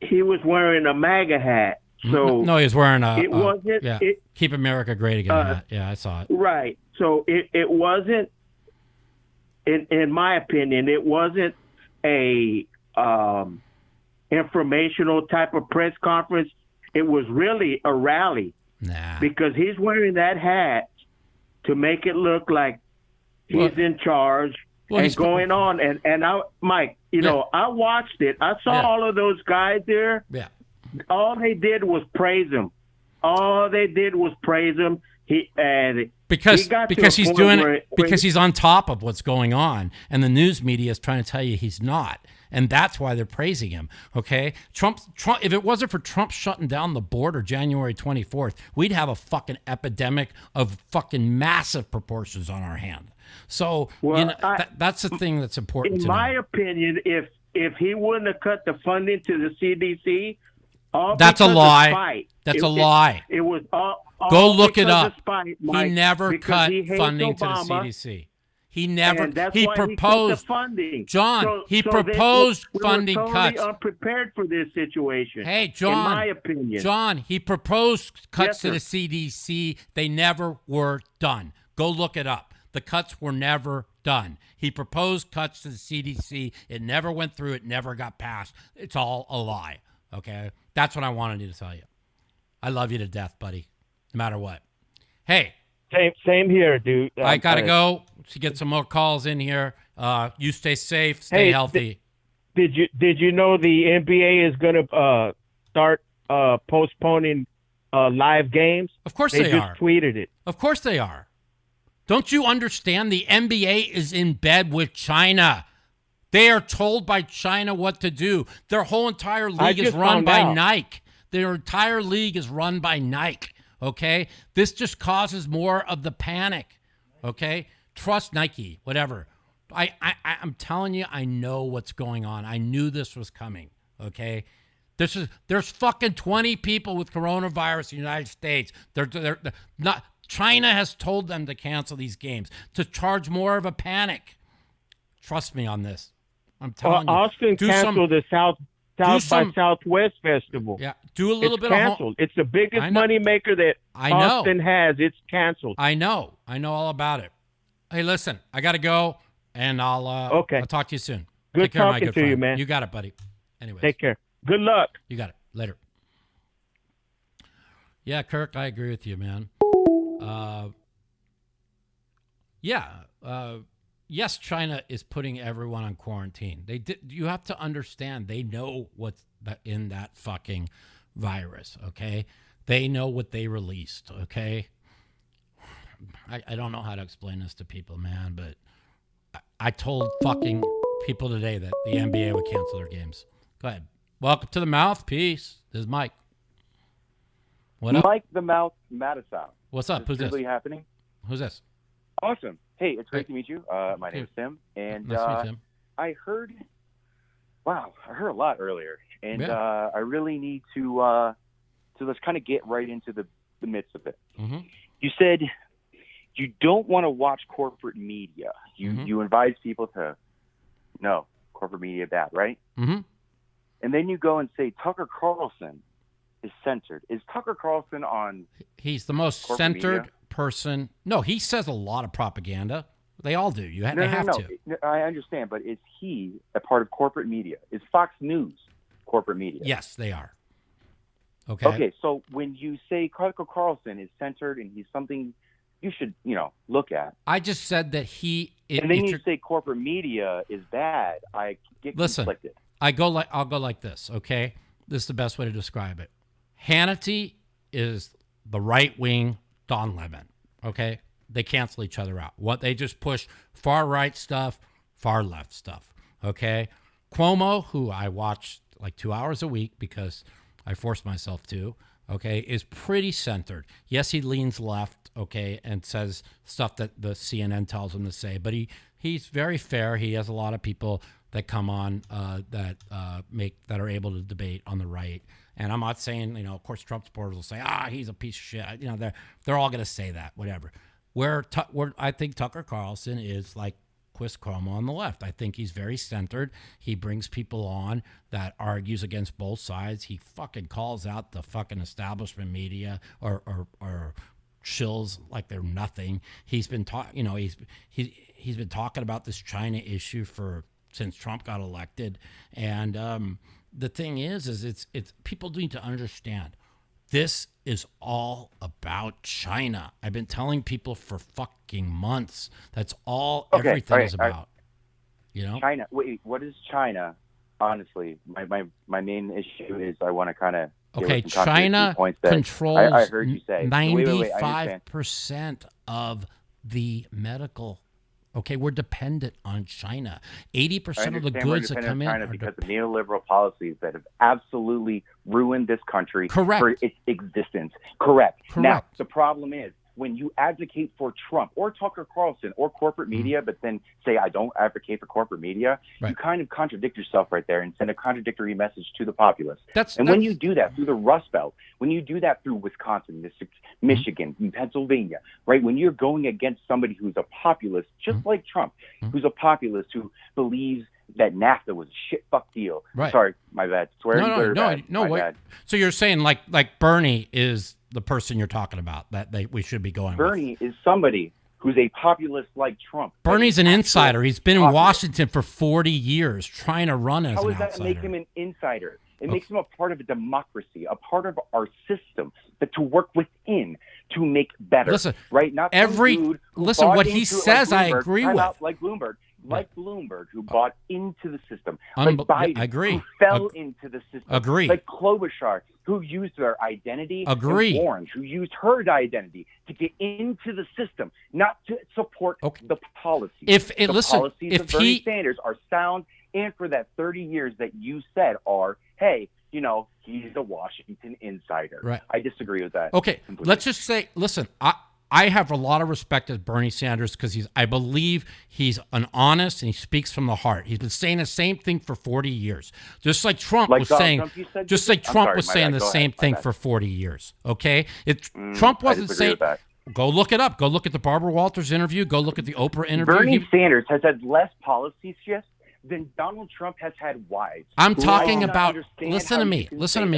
he was wearing a MAGA hat. So no, he was wearing it wasn't. Keep America Great Again hat. Yeah, I saw it. Right. So it wasn't, in my opinion, it wasn't a informational type of press conference. It was really a rally. Nah. Because he's wearing that hat to make it look like he's in charge and going on. And I, Mike, I watched it. I saw all of those guys there. Yeah. All they did was praise him. Because he's doing it because he's on top of what's going on, and the news media is trying to tell you he's not, and that's why they're praising him. Okay, Trump. If it wasn't for Trump shutting down the border January 24th, we'd have a fucking epidemic of fucking massive proportions on our hand. So that's the thing that's important. In my opinion, if he wouldn't have cut the funding to the CDC, that's a lie. That's a lie. It was all. Go look it up. Spite, Mike, he never cut funding Obama, to the CDC. He never. He proposed funding. John. He proposed funding totally cuts. Unprepared for this situation. Hey, John. In my opinion, John. He proposed cuts to the CDC. They never were done. Go look it up. The cuts were never done. He proposed cuts to the CDC. It never went through. It never got passed. It's all a lie. Okay, that's what I wanted to tell you. I love you to death, buddy. No matter what. Hey. Same here, dude. I got to go to get some more calls in here. You stay safe, stay healthy. Did you know the NBA is going to start postponing live games? Of course they are. They just tweeted it. Of course they are. Don't you understand? The NBA is in bed with China. They are told by China what to do. Their whole entire league is run by Nike. Their entire league is run by Nike. Okay? This just causes more of the panic. Okay? Trust Nike, whatever. I'm telling you, I know what's going on. I knew this was coming. Okay? There's fucking 20 people with coronavirus in the United States. They're not. China has told them to cancel these games to charge more of a panic. Trust me on this. I'm telling you. Austin canceled the South by Southwest Festival. Yeah, do a little bit canceled. It's the biggest money maker that Austin has. It's canceled. I know all about it. Hey, listen, I got to go, and I'll talk to you soon. Good talking to you, man. You got it, buddy. Anyway, take care. Good luck. You got it. Later. Yeah, Kirk, I agree with you, man. Yes, China is putting everyone on quarantine. They did. You have to understand. They know what's in that fucking virus. Okay, they know what they released. Okay, I don't know how to explain this to people, man. But I told fucking people today that the NBA would cancel their games. Go ahead. Welcome to the Mouthpiece. This is Mike. What up? Mike the Mouth Matusow. What's up? Who's this? Really happening? Who's this? Awesome. Hey, it's great to meet you. My name is Tim, and nice to meet you, Tim. I heard a lot earlier, and I really need to let's kind of get right into the midst of it. Mm-hmm. You said you don't want to watch corporate media. You advise people to no corporate media bad, right? Mm-hmm. And then you go and say Tucker Carlson is censored. Is Tucker Carlson on? He's the most centered media? Person. No, he says a lot of propaganda. They all do. They have to. I understand, but is he a part of corporate media? Is Fox News corporate media? Yes, they are. Okay, so when you say Tucker Carlson is centered and he's something you should, look at. I just said that and then you say corporate media is bad. I get conflicted. I'll go like this, okay? This is the best way to describe it. Hannity is the right-wing Don Lemon, okay? They cancel each other out. They just push far-right stuff, far-left stuff, okay? Cuomo, who I watch like 2 hours a week because I forced myself to, okay, is pretty centered. Yes, he leans left, okay, and says stuff that the CNN tells him to say, but he's very fair. He has a lot of people that come on that are able to debate on the right. And I'm not saying, of course, Trump supporters will say, he's a piece of shit. They're all going to say that, whatever. Where I think Tucker Carlson is like Chris Cuomo on the left. I think he's very centered. He brings people on that argues against both sides. He fucking calls out the fucking establishment media or shills like they're nothing. He's been he's been talking about this China issue since Trump got elected. And the thing is it's people need to understand. This is all about China. I've been telling people for fucking months. That's all everything is about. China. Wait, what is China? Honestly, my main issue is I want to kind of China controls I heard you say 95% of the medical. Okay, we're dependent on China. 80% of the goods that come in China because of neoliberal policies that have absolutely ruined this country for its existence. Correct. Now, the problem is when you advocate for Trump or Tucker Carlson or corporate media, but then say, I don't advocate for corporate media, you kind of contradict yourself right there and send a contradictory message to the populace. When you do that through the Rust Belt, when you do that through Wisconsin, Michigan, Pennsylvania, right? When you're going against somebody who's a populist, just like Trump, who's a populist who believes that NAFTA was a shit fuck deal. Right. Sorry, my bad. No. Bad. So you're saying like Bernie is the person you're talking about that we should be going Bernie is somebody who's a populist like Trump. Bernie's an insider. He's been in Washington for 40 years trying to run as an outsider. How does that make him an insider? It makes him a part of a democracy, a part of our system that to work within to make better. Listen, right? Not what he says, I agree with. Like Bloomberg, who bought into the system. Like Biden, I agree. Who fell into the system. Agree. Like Klobuchar, who used their identity. Agree. And Warren, who used her identity to get into the system, not to support the policies. Policies of Bernie Sanders are sound, and for that 30 years that you said are, hey, he's a Washington insider. Right. I disagree with that. Okay, completely. Let's just say, listen, I have a lot of respect for Bernie Sanders because I believe he's an honest and he speaks from the heart. He's been saying the same thing for 40 years. Just like Trump was saying, Trump was saying the same thing for 40 years. Okay? Trump wasn't saying, go look it up. Go look at the Barbara Walters interview. Go look at the Oprah interview. Bernie Sanders has had less policy shifts than Donald Trump has had wives. I'm talking about, listen to me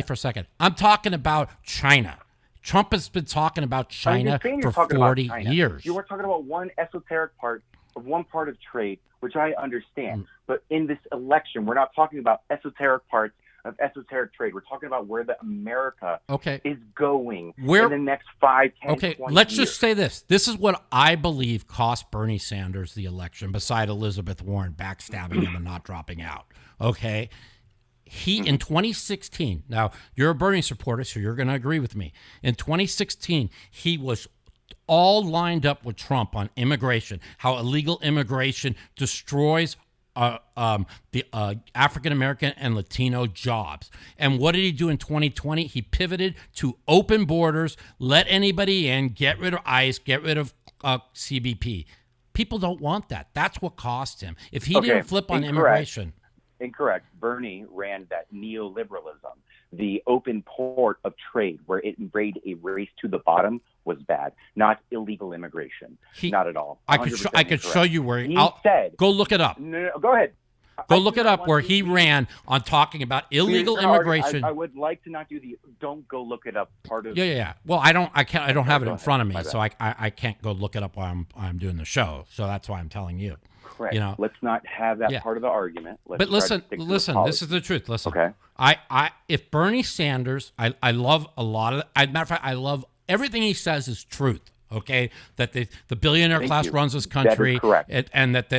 for a second. I'm talking about China. Trump has been talking about China for 40 years. You were talking about one esoteric part of one part of trade, which I understand. But in this election, we're not talking about esoteric parts of esoteric trade. We're talking about where the America is going in the next 5, 10, 20 let's years. just say this. This is what I believe cost Bernie Sanders the election, beside Elizabeth Warren backstabbing him and not dropping out. Okay? He, in 2016, now you're a Bernie supporter, so you're going to agree with me. In 2016, he was all lined up with Trump on immigration, how illegal immigration destroys the African-American and Latino jobs. And what did he do in 2020? He pivoted to open borders, let anybody in, get rid of ICE, get rid of CBP. People don't want that. That's what cost him. If he didn't flip on immigration... Incorrect. Bernie ran that neoliberalism. The open port of trade, where it made a race to the bottom, was bad. Not illegal immigration. Not at all. I could show you where he said. Go look it up. No, go ahead. Go look it up where he ran on talking about illegal immigration. I would like to not do the don't go look it up part of. Yeah. Well, I don't have it in front of me, so I can't go look it up while I'm doing the show. So that's why I'm telling you. Correct. You know, let's not have that part of the argument. But listen, this is the truth. Listen, okay. If Bernie Sanders, I love a lot of. Matter of fact, I love everything he says is truth. Okay, that the billionaire class runs this country, that is correct. And that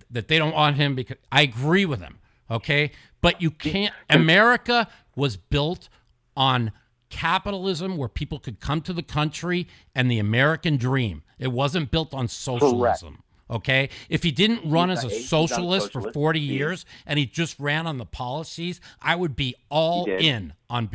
they don't want him because I agree with him. Okay, but you can't. America was built on capitalism, where people could come to the country and the American dream. It wasn't built on socialism. Correct. Okay, if he didn't run as a socialist for 40 years and he just ran on the policies, I would be all in on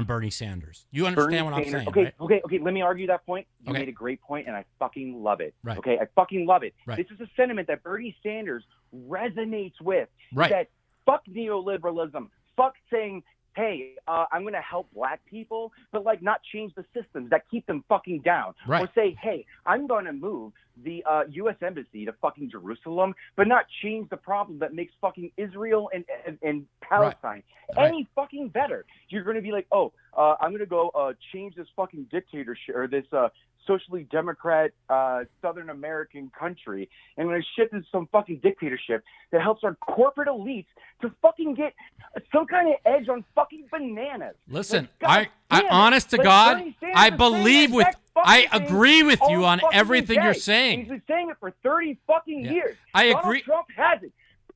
Bernie Sanders. You understand what I'm saying? Okay, right? okay. Let me argue that point. You made a great point, and I fucking love it. Right. Okay, I fucking love it. Right. This is a sentiment that Bernie Sanders resonates with. Right. That fuck neoliberalism. Fuck saying, hey, I'm going to help black people, but like not change the systems that keep them fucking down. Right. Or say, hey, I'm going to move the U.S. Embassy to fucking Jerusalem, but not change the problem that makes fucking Israel and Palestine any fucking better. You're going to be like, oh, I'm going to go change this fucking dictatorship or this socially democrat Southern American country, and I'm going to shift into some fucking dictatorship that helps our corporate elites to fucking get some kind of edge on fucking bananas. Listen, I honest to God, I believe with, I agree with you on everything you're saying. He's been saying it for 30 fucking years. I agree. Donald Trump hasn't.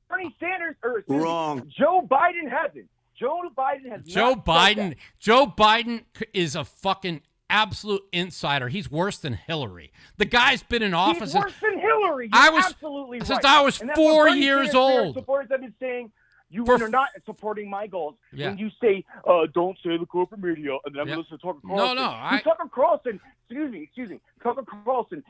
Bernie Sanders, Wrong. Joe Biden hasn't. Joe Biden has not. Joe Biden is a fucking absolute insider. He's worse than Hillary. The guy's been in office. He's worse than Hillary. You're absolutely right. Since I was 4 years old. Supporters have been saying, you're not supporting my goals. Yeah. When you say, don't say the corporate media, and then I'm going to listen to Tucker Carlson. No. Tucker Carlson, excuse me. Tucker Carlson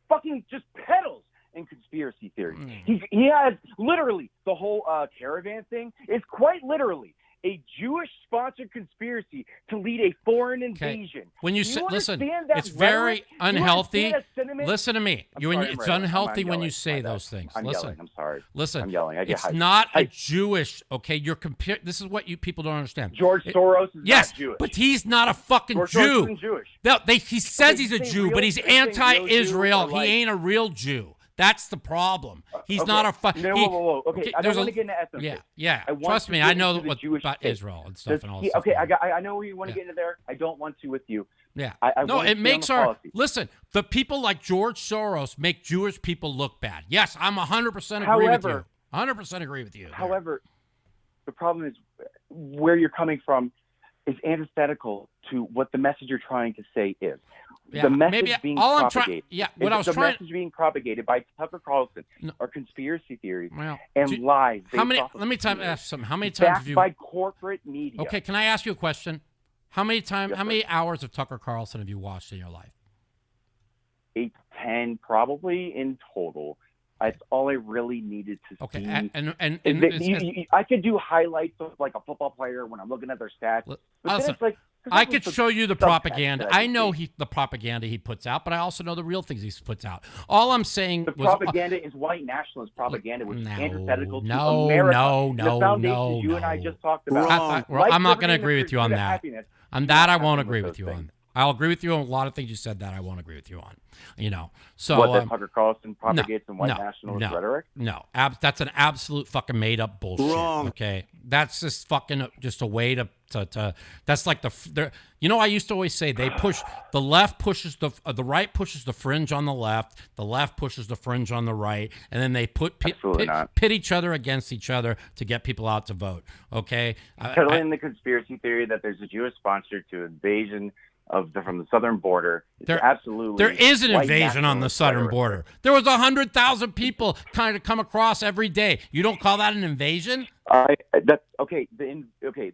fucking just peddles in conspiracy theories. He has literally the whole caravan thing is quite literally a Jewish-sponsored conspiracy to lead a foreign invasion. When you say, listen, it's very unhealthy. Listen to me. It's unhealthy when you say those things. Listen, I'm sorry. Listen, I'm yelling. It's not a Jewish. Okay, you're comparing. This is what you people don't understand. George Soros is not Jewish. But he's not a fucking George Jew. Soros isn't Jewish. No, he says he's a Jew, but he's anti-Israel. He ain't a real Jew. That's the problem. He's not a whoa. Okay, I don't want to get into ethnic. Yeah. Trust me, I know about Israel and stuff and all that. Okay, I know where you want to get into there. I don't want to with you. Yeah. No, it makes listen, the people like George Soros make Jewish people look bad. Yes, I'm 100% agree with you. 100% agree with you. However, the problem is where you're coming from is antithetical to what the message you're trying to say is. Yeah, the message being propagated. The message being propagated by Tucker Carlson are conspiracy theories and lies. Let me ask something. How many times have you by corporate media? Okay, can I ask you a question? How many hours of Tucker Carlson have you watched in your life? 8 to 10, probably in total. That's all I really needed to see. And I could do highlights of like a football player when I'm looking at their stats. But listen, it's like, I could show you the propaganda. I know the propaganda he puts out, but I also know the real things he puts out. All I'm saying the propaganda is white nationalist propaganda, which is antithetical to America. The foundation you and I just talked about. I'm not going to agree with you on that. On that, I won't agree with you on. I'll agree with you on a lot of things you said that I won't agree with you on. So what that Tucker Carlson propagates in white nationalist rhetoric? No, that's an absolute fucking made up bullshit. Wrong. Okay, that's just fucking just a way to that's like I used to always say they push the left pushes the right pushes the fringe on the left pushes the fringe on the right, and then they pit each other against each other to get people out to vote. Okay, peddling the conspiracy theory that there's a Jewish sponsor to invasion from the southern border. Absolutely. There is an invasion on the southern border. There was 100,000 people kind of come across every day. You don't call that an invasion? That's okay. The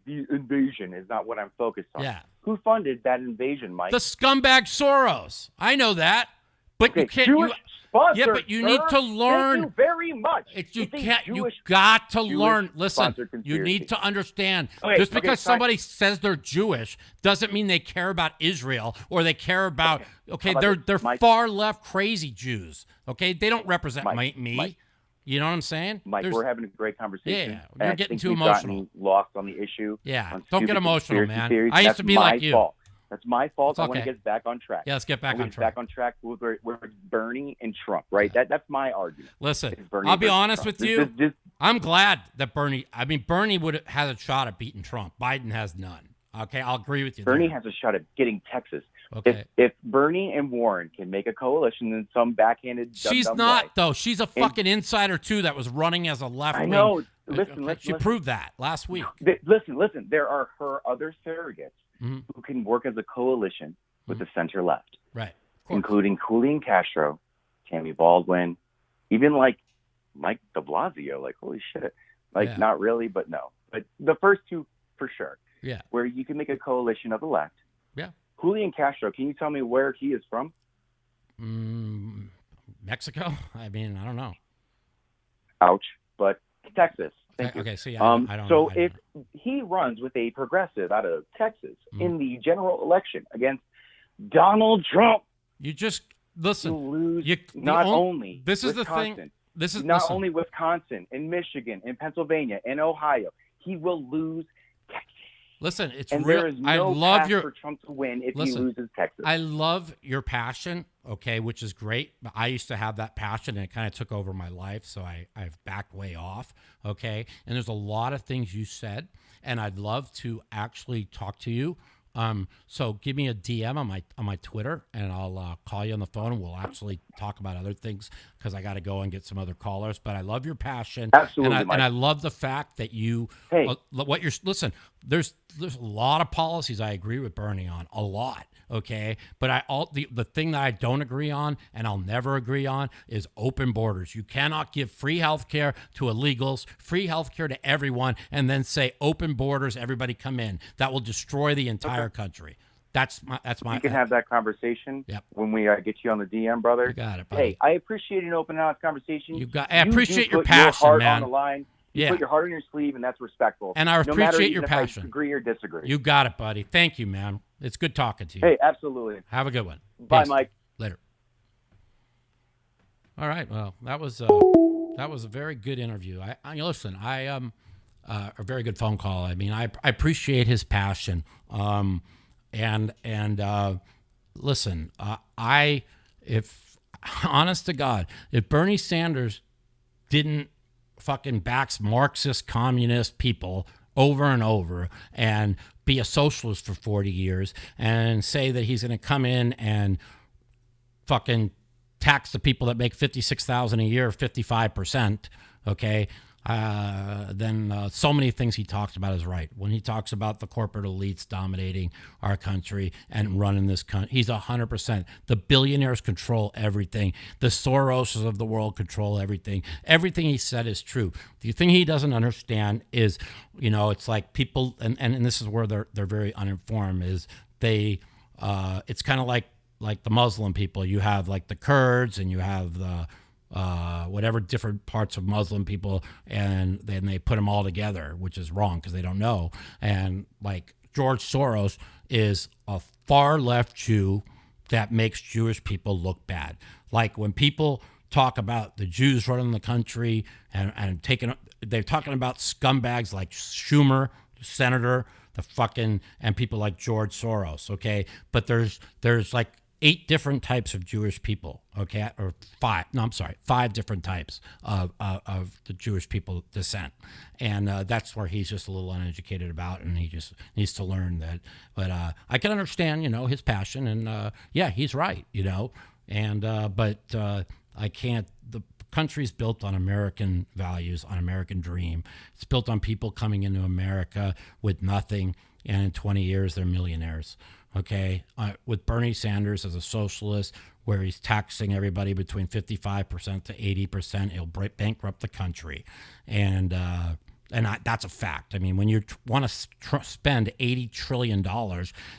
invasion is not what I'm focused on. Yeah. Who funded that invasion, Mike? The scumbag Soros. I know that. But you can't. Jewish sponsor, but you need to learn. Thank you very much. You got to learn. Listen, you need to understand. Just because somebody says they're Jewish doesn't mean they care about Israel or they care about. Okay, they're far left crazy Jews. Okay, they don't represent me. Mike, you know what I'm saying? Mike, we're having a great conversation. Yeah, you're getting too emotional. Lost on the issue. Yeah, don't get emotional, man. I used to be like you. That's my fault. Okay. I want to get back on track. Yeah, let's get back on track. Back on track with Bernie and Trump, right? Yeah. That's my argument. Listen, I'll be honest with you. I'm glad that Bernie would have had a shot at beating Trump. Biden has none. Okay, I'll agree with you. Bernie has a shot at getting Texas. Okay. If Bernie and Warren can make a coalition in some backhanded, she's not though. She's a fucking insider too. That was running as a left. I know. Listen, she proved that last week. Listen. There are her other surrogates who can work as a coalition with the center left, right? Including Julian Castro, Tammy Baldwin, even like Mike De Blasio. Like, holy shit! Like, not really, but no. But the first two for sure. Yeah. Where you can make a coalition of the left. Yeah. Julian Castro, can you tell me where he is from? Mexico? I mean, I don't know. Ouch. But Texas. Thank you. Okay, so yeah, I don't know. If he runs with a progressive out of Texas in the general election against Donald Trump, you just listen. You'll lose only this is Wisconsin, the thing. This is not only Wisconsin, in Michigan, in Pennsylvania, in Ohio. He will lose Texas. Listen, it's and real. There is no I love path your for Trump to win if he loses Texas. I love your passion, okay, which is great. But I used to have that passion, and it kind of took over my life, so I've backed way off, okay. And there's a lot of things you said, and I'd love to actually talk to you. So give me a DM on my Twitter, and I'll call you on the phone, and we'll actually talk about other things because I got to go and get some other callers. But I love your passion, absolutely, and I love the fact that you listen. There's a lot of policies I agree with Bernie on, a lot. Okay, but the thing that I don't agree on, and I'll never agree on, is open borders. You cannot give free health care to illegals, free health care to everyone, and then say open borders, everybody come in. That will destroy the entire country. That's my. You can have that conversation when we get you on the DM, brother. You got it, buddy. Hey, I appreciate an open, honest conversation. I appreciate your passion, your heart man. On the line. You put your heart on your sleeve, and that's respectful. And I appreciate your passion. If I agree or disagree. You got it, buddy. Thank you, man. It's good talking to you. Hey, absolutely. Have a good one. Bye, Peace. Mike. Later. All right. Well, that was a very good interview. Listen. A very good phone call. I mean, I appreciate his passion. Listen. If honest to God, if Bernie Sanders didn't fucking backs Marxist communist people over and over and be a socialist for 40 years and say that he's going to come in and fucking tax the people that make $56,000 a year 55%, okay, then so many things he talks about is right. When he talks about the corporate elites dominating our country and running this country, he's 100%. The billionaires control everything. The Soroses of the world control everything. Everything he said is true. The thing he doesn't understand is, it's like people, and this is where they're very uninformed, is it's kind of like the Muslim people. You have like the Kurds and you have the whatever different parts of Muslim people, and then they put them all together, which is wrong because they don't know. And like George Soros is a far left Jew that makes Jewish people look bad. Like when people talk about the Jews running the country and they're talking about scumbags like Schumer, senator, and people like George Soros. Okay. But there's like 8 different types of Jewish people, okay, or 5 different types of the Jewish people descent. And that's where he's just a little uneducated about, and he just needs to learn that. But I can understand, his passion, and he's right, but I can't. The country's built on American values, on American dream. It's built on people coming into America with nothing, and in 20 years, they're millionaires. Okay, with Bernie Sanders as a socialist, where he's taxing everybody between 55% to 80%, he'll bankrupt the country, and that's a fact. I mean, when you want to spend $80 trillion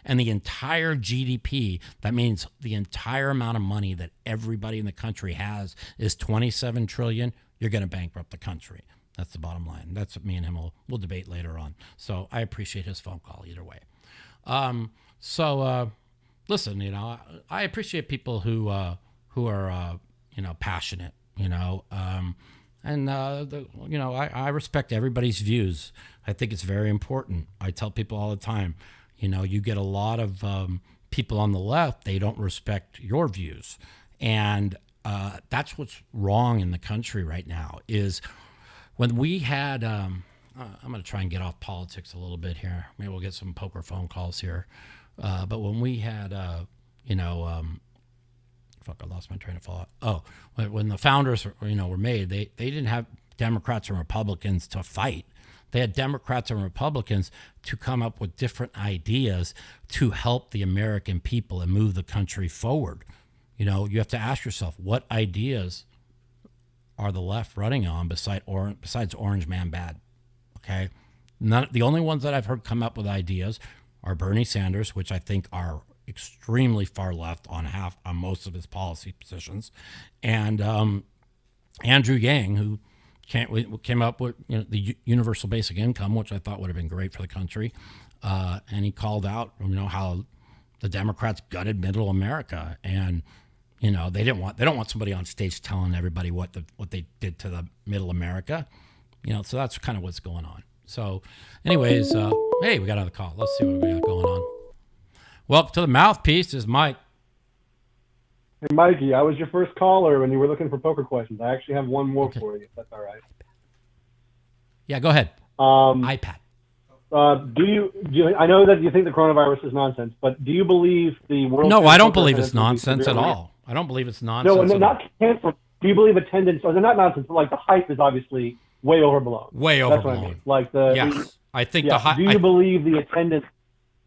and the entire GDP, that means the entire amount of money that everybody in the country has is $27 trillion. You're going to bankrupt the country. That's the bottom line. That's what me and him will debate later on. So I appreciate his phone call either way. Listen, I appreciate people who are passionate, I respect everybody's views. I think it's very important. I tell people all the time, You get a lot of people on the left, they don't respect your views. And that's what's wrong in the country right now is when we had, I'm going to try and get off politics a little bit here. Maybe we'll get some poker phone calls here. But when we had, fuck, I lost my train of thought. Oh, when the founders, were made, they didn't have Democrats and Republicans to fight. They had Democrats and Republicans to come up with different ideas to help the American people and move the country forward. You have to ask yourself, what ideas are the left running on besides Orange Man Bad? Okay, the only ones that I've heard come up with ideas are Bernie Sanders, which I think are extremely far left on most of his policy positions, and Andrew Yang, who came up with the universal basic income, which I thought would have been great for the country, and he called out how the Democrats gutted middle America, and they don't want somebody on stage telling everybody what they did to the middle America, so that's kind of what's going on. So anyways, hey, we got another call. Let's see what we got going on. Welcome to the Mouthpiece. This is Mike. Hey, Mikey, I was your first caller when you were looking for poker questions. I actually have one more for you, if that's all right. Yeah, go ahead. iPad. Do you? I know that you think the coronavirus is nonsense, but do you believe the world? No, I don't believe it's nonsense at all. I don't believe it's nonsense. No, not canceled. Do you believe attendance? Or they're not nonsense, but like the hype is obviously way overblown. Way overblown. That's what I mean. Yes, I think the hype. Do you believe the attendance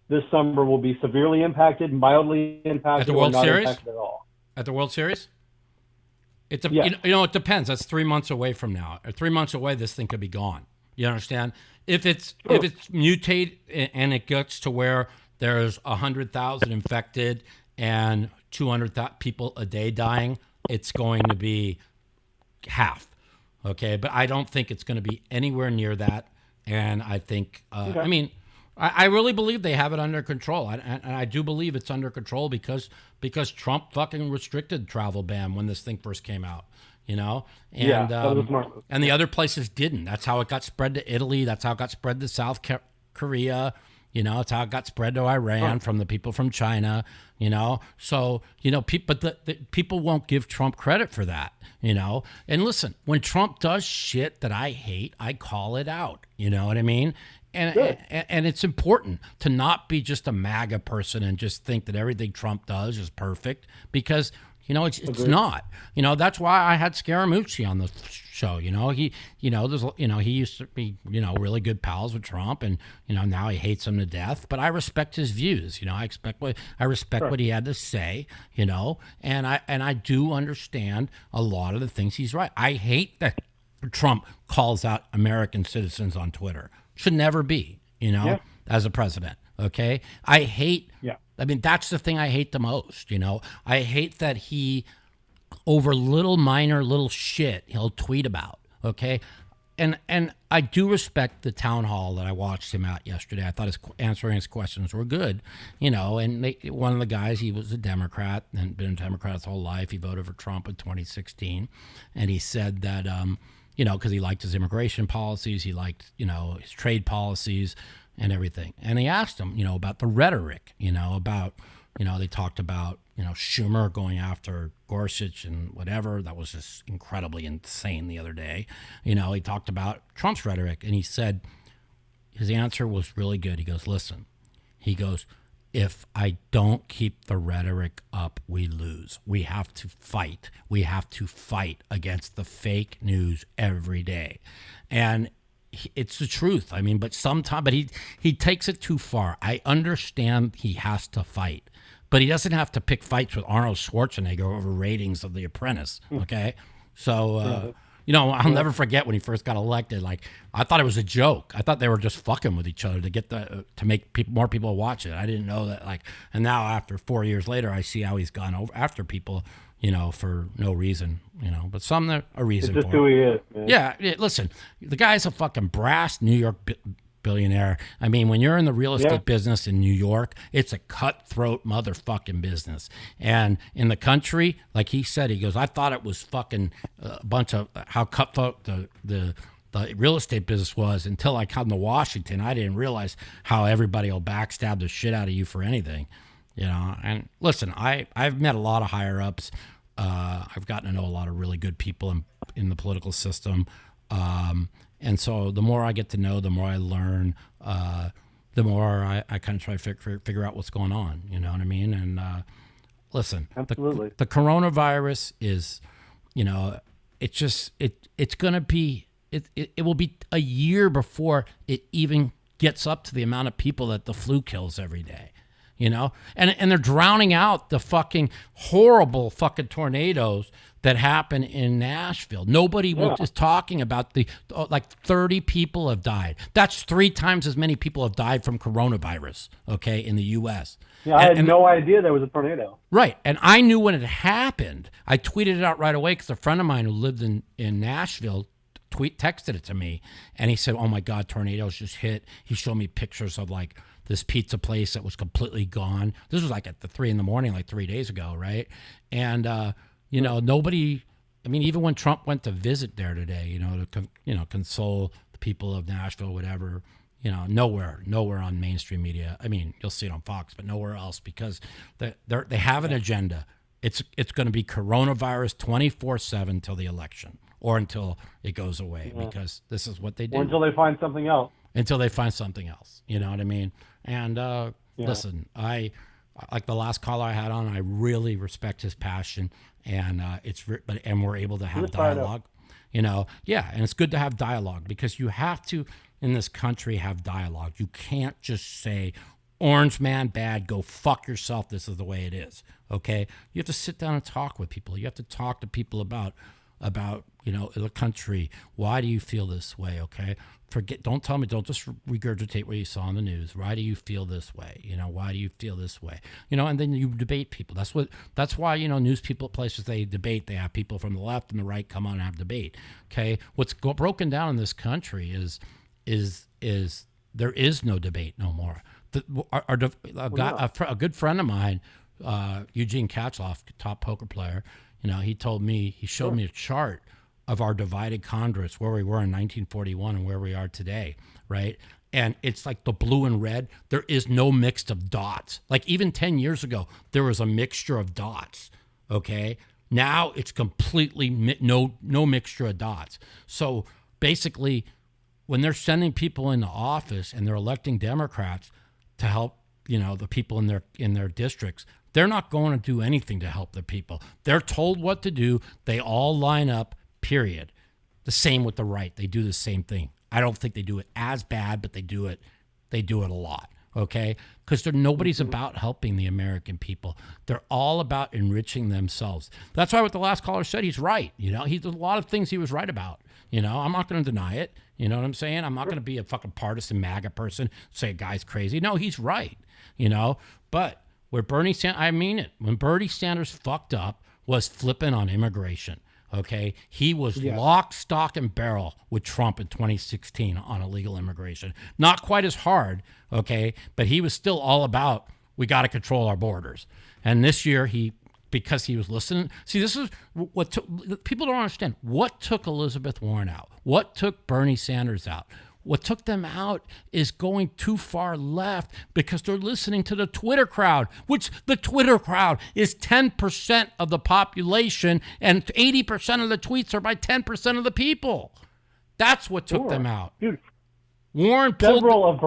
this summer will be severely impacted, mildly impacted, at the World or not Series? Impacted at all? At the World Series? It depends. That's 3 months away from now. 3 months away, this thing could be gone. You understand? If it's mutated and it gets to where there's 100,000 infected and 200,000 people a day dying, it's going to be half. Okay, but I don't think it's going to be anywhere near that. And I think, I really believe they have it under control. And I do believe it's under control because Trump fucking restricted travel ban when this thing first came out, and and the other places didn't. That's how it got spread to Italy. That's how it got spread to South Korea. It's how it got spread to Iran from the people from China. So people won't give Trump credit for that. And listen, when Trump does shit that I hate, I call it out. You know what I mean? And it's important to not be just a MAGA person and just think that everything Trump does is perfect, because it's not. That's why I had Scaramucci on the show. He used to be really good pals with Trump, and now he hates him to death. But I respect his views. I respect what he had to say. And I do understand a lot of the things he's right. I hate that Trump calls out American citizens on Twitter. Should never be, as a president. Okay. I hate, that's the thing I hate the most. I hate that he, over minor little shit, he'll tweet about. Okay. And I do respect the town hall that I watched him at yesterday. I thought answering his questions were good, and one of the guys, he was a Democrat and been a Democrat his whole life. He voted for Trump in 2016. And he said that, because he liked his immigration policies, he liked, his trade policies and everything. And he asked him, about the rhetoric, they talked about, Schumer going after Gorsuch and whatever. That was just incredibly insane the other day. He talked about Trump's rhetoric, and he said, his answer was really good. He goes, listen, if I don't keep the rhetoric up, we lose. We have to fight. We have to fight against the fake news every day. And it's the truth. But he takes it too far. I understand he has to fight, but he doesn't have to pick fights with Arnold Schwarzenegger over ratings of The Apprentice. Okay. So, I'll never forget when he first got elected. Like, I thought it was a joke. I thought they were just fucking with each other to make more people watch it. I didn't know that. And now after 4 years later, I see how he's gone over after people, for no reason, but some a reason. It's just who he is, man. Yeah. Listen, the guy's a fucking brass New York billionaire. When you're in the real estate business in New York, it's a cutthroat motherfucking business. And in the country, like he said, he goes, I thought it was fucking a bunch of how cutthroat the the real estate business was until I come to Washington. I didn't realize how everybody will backstab the shit out of you for anything, you know. And listen, I've met a lot of higher ups. I've gotten to know a lot of really good people in the political system. And so the more I get to know, the more I learn, the more I kind of try to figure out what's going on. You know what I mean? And listen, absolutely, the coronavirus is, you know, it's going to be, it will be a year before it even gets up to the amount of people that the flu kills every day. You know, and they're drowning out the fucking horrible fucking tornadoes that happen in Nashville. Nobody is talking about like 30 people have died. That's 3 times as many people have died from coronavirus, okay, in the U.S. Yeah, I had no idea there was a tornado. Right, and I knew when it happened. I tweeted it out right away because a friend of mine who lived in Nashville texted it to me, and he said, "Oh my God, tornadoes just hit." He showed me pictures of like this pizza place that was completely gone. This was like at 3 a.m, like 3 days ago, right? And you know, nobody. I mean, even when Trump went to visit there today, you know, to console the people of Nashville, whatever. You know, nowhere on mainstream media. I mean, you'll see it on Fox, but nowhere else because they have an agenda. It's going to be coronavirus 24/7 till the election or until it goes away because this is what they do. Or until they find something else. Until they find something else. You know what I mean? And listen, I like the last caller I had on. I really respect his passion, and and we're able to have dialogue. You know, and it's good to have dialogue because you have to in this country have dialogue. You can't just say, "Orange man bad, go fuck yourself. This is the way it is." Okay, you have to sit down and talk with people. You have to talk to people about you know, the country. Why do you feel this way? Okay, don't tell me, don't just regurgitate what you saw on the news. Why do you feel this way? You know, why do you feel this way? You know, and then you debate people. That's why, you know, news people at places, they debate. They have people from the left and the right come on and have debate. Okay, what's broken down in this country is there is no debate no more. I've got a good friend of mine, Eugene Katchloff, top poker player. You know, he showed me a chart of our divided Congress, where we were in 1941 and where we are today, right? And it's like the blue and red. There is no mix of dots. Like even 10 years ago, there was a mixture of dots, okay? Now it's completely no mixture of dots. So basically, when they're sending people into office and they're electing Democrats to help, you know, the people in their districts, they're not going to do anything to help the people. They're told what to do. They all line up, period. The same with the right. They do the same thing. I don't think they do it as bad, but they do it a lot, okay? Because nobody's about helping the American people. They're all about enriching themselves. That's why what the last caller said, he's right. You know, there's a lot of things he was right about. You know, I'm not going to deny it. You know what I'm saying? I'm not going to be a fucking partisan MAGA person, say a guy's crazy. No, he's right, you know? But where Bernie Sanders, I mean it, when Bernie Sanders fucked up was flipping on immigration, okay? He was lock, stock, and barrel with Trump in 2016 on illegal immigration. Not quite as hard, okay? But he was still all about, we got to control our borders. And this year, because he was listening. See, this is what people don't understand. What took Elizabeth Warren out? What took Bernie Sanders out? What took them out is going too far left because they're listening to the Twitter crowd, which the Twitter crowd is 10% of the population and 80% of the tweets are by 10% of the people. That's what took them out. Dude, Warren several of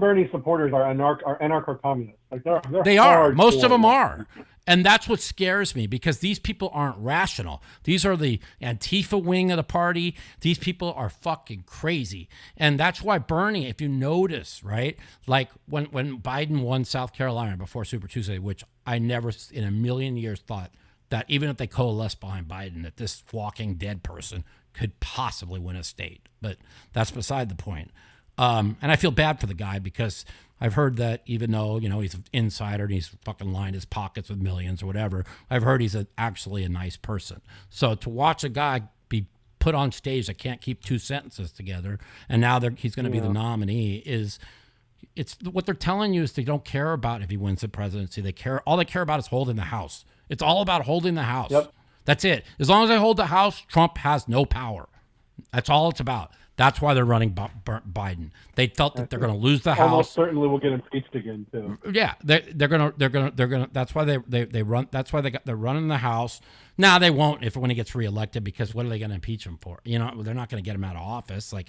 Bernie's supporters are anarcho-communists. Like they are. Most of them are. And that's what scares me because these people aren't rational. These are the Antifa wing of the party. These people are fucking crazy. And that's why Bernie, if you notice, right, like when Biden won South Carolina before Super Tuesday, which I never in a million years thought that even if they coalesced behind Biden, that this walking dead person could possibly win a state. But that's beside the point. And I feel bad for the guy because I've heard that even though, you know, he's an insider and he's fucking lined his pockets with millions or whatever, I've heard he's actually a nice person. So to watch a guy be put on stage that can't keep 2 sentences together and now he's going to be the nominee it's what they're telling you is they don't care about if he wins the presidency. All they care about is holding the House. It's all about holding the House. Yep. That's it. As long as they hold the House, Trump has no power. That's all it's about. That's why they're running Biden. They felt that they're going to lose the House. Almost certainly will get impeached again too. Yeah, they're gonna. That's why they run. That's why they're running the House. Now they won't if when he gets reelected, because what are they going to impeach him for? You know, they're not going to get him out of office. They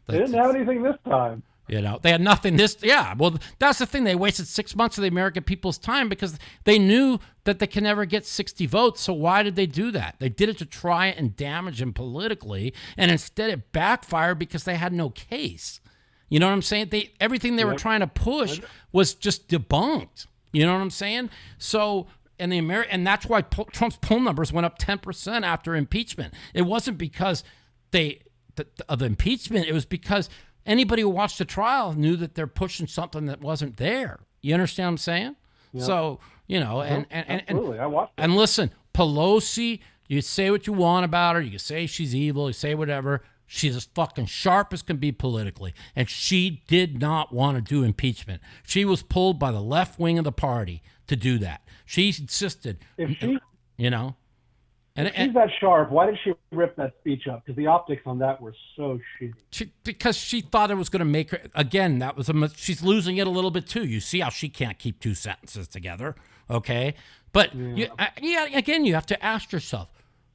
didn't have anything this time. You know, they had nothing well, that's the thing. They wasted 6 months of the American people's time because they knew that they can never get 60 votes. So why did they do that? They did it to try and damage him politically, and instead it backfired because they had no case. You know what I'm saying? Everything they were trying to push was just debunked. You know what I'm saying? So, and that's why Trump's poll numbers went up 10% after impeachment. It wasn't because of impeachment. It was because anybody who watched the trial knew that they're pushing something that wasn't there. You understand what I'm saying? Yeah. So, you know, absolutely. I watched it. And listen, Pelosi, you say what you want about her. You can say she's evil. You say whatever. She's as fucking sharp as can be politically. And she did not want to do impeachment. She was pulled by the left wing of the party to do that. She insisted, you know. If she's that sharp, why did she rip that speech up? Because the optics on that were so shitty. Because she thought it was going to make her, again, she's losing it a little bit too. You see how she can't keep two sentences together, okay? But, again, you have to ask yourself,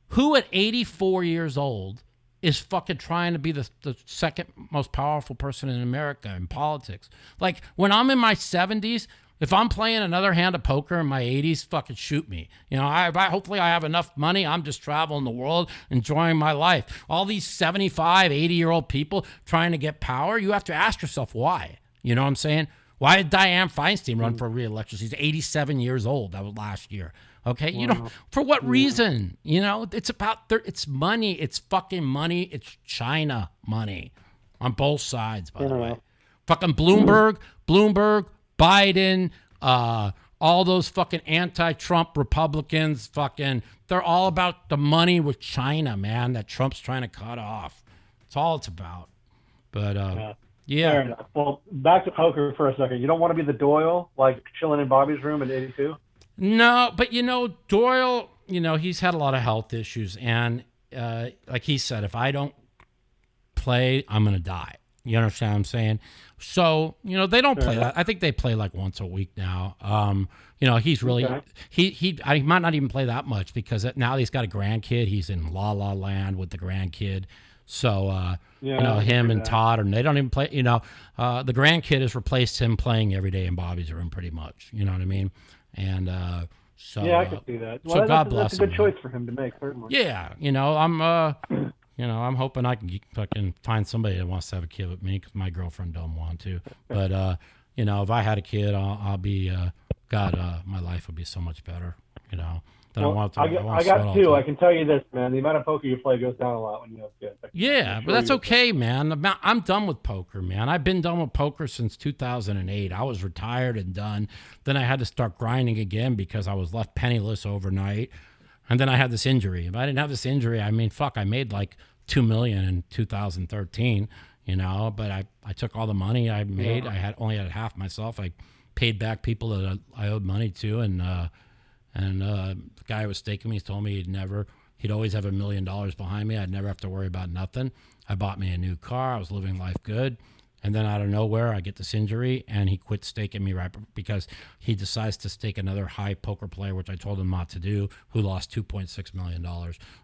who at 84 years old is fucking trying to be the second most powerful person in America in politics? Like, when I'm in my 70s, if I'm playing another hand of poker in my 80s, fucking shoot me. You know, hopefully I have enough money. I'm just traveling the world, enjoying my life. All these 75, 80-year-old people trying to get power, you have to ask yourself why. You know what I'm saying? Why did Dianne Feinstein run for re-election? She's 87 years old. That was last year. Okay, you know, for what reason? You know, it's it's money. It's fucking money. It's China money on both sides, by the way. Fucking Bloomberg, Biden, all those fucking anti-Trump Republicans, they're all about the money with China, man, that Trump's trying to cut off. That's all it's about. But, yeah. Fair enough. Well, back to poker for a second. You don't want to be the Doyle, like chilling in Bobby's room at 82? No, but, you know, Doyle, you know, he's had a lot of health issues. And like he said, if I don't play, I'm going to die. You understand what I'm saying? So, you know, they don't play that. I think they play like once a week now. You know, he's really, he might not even play that much because now he's got a grandkid. He's in La La Land with the grandkid. So, you know, him and Todd, and they don't even play, you know, the grandkid has replaced him playing every day in Bobby's room pretty much. You know what I mean? And, so. Yeah, I can see that. Well, so God bless him. That's a good choice for him to make, certainly. Yeah. You know, I'm hoping I can find somebody that wants to have a kid with me because my girlfriend don't want to. But, you know, if I had a kid, I'll be, my life would be so much better, you know. I got two. I can tell you this, man. The amount of poker you play goes down a lot when you have kids. Yeah, but that's okay, man. I'm done with poker, man. I've been done with poker since 2008. I was retired and done. Then I had to start grinding again because I was left penniless overnight. And then I had this injury. If I didn't have this injury, I mean, I made like $2 million in 2013, you know, but I took all the money I made. I only had half myself. I paid back people that I owed money to. And the guy who was staking me told me he'd always have $1 million behind me. I'd never have to worry about nothing. I bought me a new car. I was living life good. And then out of nowhere, I get this injury, and he quit staking me right because he decides to stake another high poker player, which I told him not to do, who lost $2.6 million.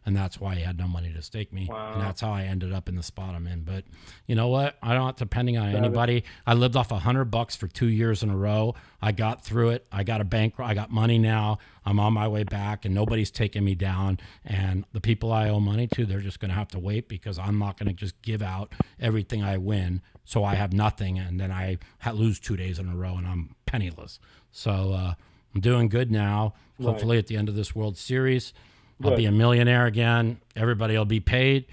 And that's why he had no money to stake me. Wow. And that's how I ended up in the spot I'm in. But you know what? I'm not depending on anybody. I lived off $100 for 2 years in a row. I got through it. I got a bankroll. I got money now. I'm on my way back, and nobody's taking me down. And the people I owe money to, they're just going to have to wait because I'm not going to just give out everything I win. So I have nothing, and then I lose 2 days in a row, and I'm penniless. So I'm doing good now. Hopefully at the end of this World Series, I'll be a millionaire again. Everybody will be paid,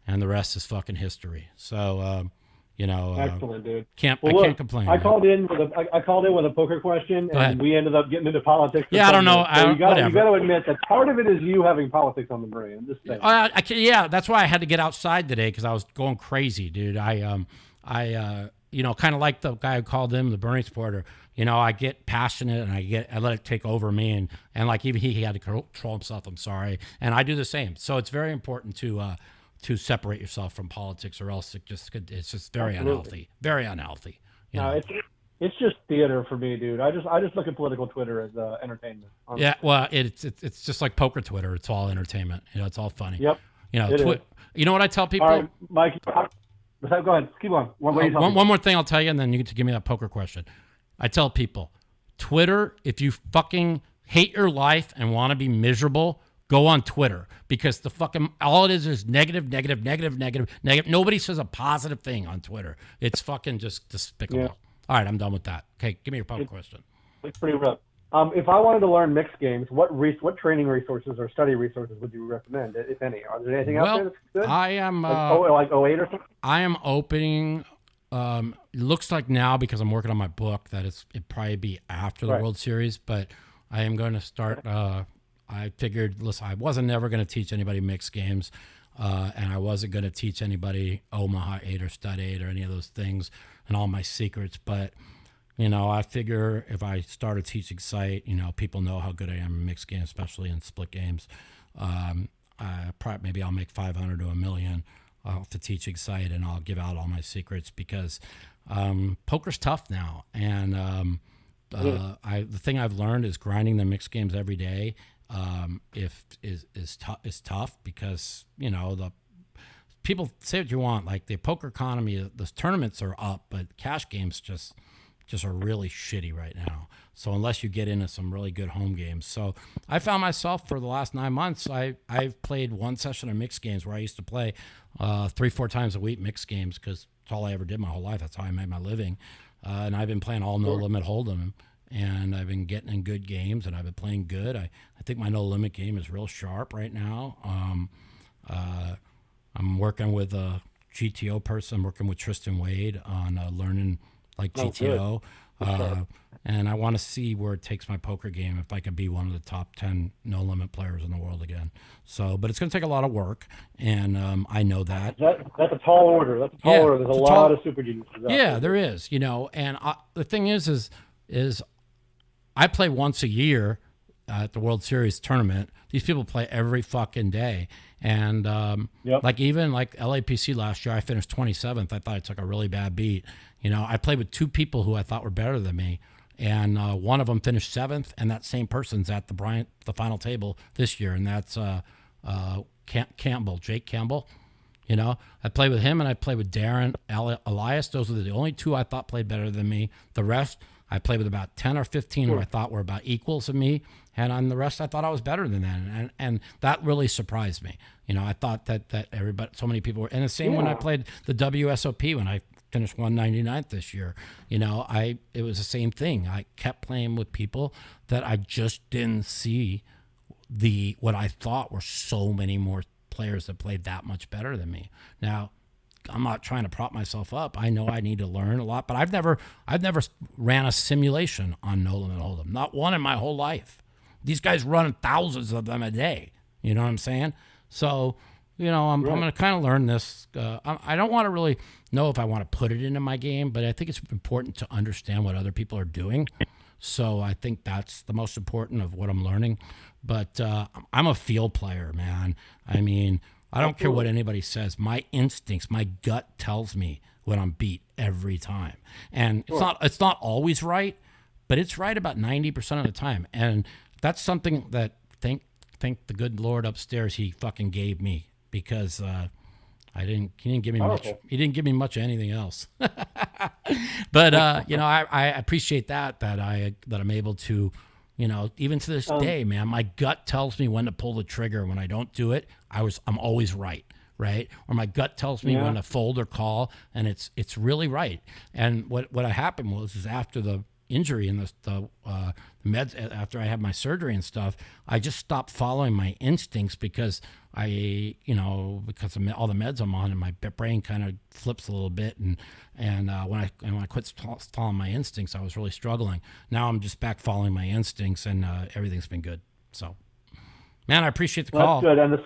and the rest is fucking history. So, you know, excellent, dude. I can't complain. I called in with a poker question, and we ended up getting into politics. Yeah, I don't know. So you got to admit that part of it is you having politics on the brain. I'm just saying. Yeah, that's why I had to get outside today because I was going crazy, dude. I you know, kind of like the guy who called him the Bernie supporter. You know, I get passionate and I let it take over me, and like even he had to control himself. I'm sorry, and I do the same. So it's very important to to separate yourself from politics, or else it's just very unhealthy, very unhealthy. It's just theater for me, dude. I just look at political Twitter as entertainment. Honestly. Yeah, well, it's just like poker Twitter. It's all entertainment. It's all funny. Yep. You know what I tell people? All right, Mike. Go ahead. Keep on. One more thing I'll tell you, and then you get to give me that poker question. I tell people, Twitter, if you fucking hate your life and want to be miserable, go on Twitter, because all it is negative. Nobody says a positive thing on Twitter. It's fucking just despicable. Yeah. All right, I'm done with that. Okay, give me your poker question. It's pretty rough. If I wanted to learn mixed games, what training resources or study resources would you recommend, if any? Are there anything out there that's good? I am like 08 or something. I am opening. It looks like now, because I'm working on my book, that it'd probably be after the World Series, but I am going to start. I figured, listen, I wasn't never going to teach anybody mixed games, and I wasn't going to teach anybody Omaha 8 or Stud 8 or any of those things and all my secrets. But, I figure if I started teaching sight, people know how good I am in mixed games, especially in split games. Maybe I'll make 500 to $1 million for teaching sight, and I'll give out all my secrets, because poker's tough now. And the thing I've learned is grinding the mixed games every day is tough, because the people say what you want, like the poker economy, the tournaments are up, but cash games just are really shitty right now. So unless you get into some really good home games. So I found myself, for the last 9 months, I've played one session of mixed games, where I used to play 3-4 times a week mixed games, because it's all I ever did my whole life. That's how I made my living. And I've been playing all no limit hold'em, and I've been getting in good games, and I've been playing good. I think my no limit game is real sharp right now. I'm working with a GTO person. I'm working with Tristan Wade on learning like GTO. And I want to see where it takes my poker game, if I could be one of the top 10 no limit players in the world again. So, but it's going to take a lot of work, and I know that. That's a tall order. There's a lot of super geniuses out there. Yeah, there is, and the thing is I play once a year at the World Series tournament. These people play every fucking day. And like LAPC last year, I finished 27th. I thought I took a really bad beat. I played with 2 people who I thought were better than me, and one of them finished 7th, and that same person's at the final table this year, and that's Jake Campbell. I played with him, and I played with Darren Elias. Those are the only 2 I thought played better than me. The rest, I played with about 10 or 15 who I thought were about equals of me, and on the rest, I thought I was better than that, and that really surprised me. I thought that everybody, so many people were, and the same when I played the WSOP, when I finished 199th this year. It was the same thing. I kept playing with people that I just didn't see what I thought were so many more players that played that much better than me. Now, I'm not trying to prop myself up. I know I need to learn a lot, but I've never ran a simulation on No Limit Hold'em. Not one in my whole life. These guys run thousands of them a day. You know what I'm saying? So, I'm going to kind of learn this. I don't want to really know if I want to put it into my game, but I think it's important to understand what other people are doing. So I think that's the most important of what I'm learning. But I'm a field player, man. I mean, I don't care what anybody says. My instincts, my gut tells me when I'm beat every time. And it's not always right, but it's right about 90% of the time. And that's something that thank the good Lord upstairs he fucking gave me, because he didn't give me much. He didn't give me much of anything else. But I appreciate that I'm able to, even to this day, man, my gut tells me when to pull the trigger. When I don't do it, I'm always right. Or my gut tells me when to fold or call, and it's really right. And what happened was after the injury and the meds, after I had my surgery and stuff, I just stopped following my instincts, because because of all the meds I'm on, and my brain kind of flips a little bit, and when I quit following my instincts, I was really struggling. Now I'm just back following my instincts, and everything's been good. So, man, I appreciate the call. That's good. And the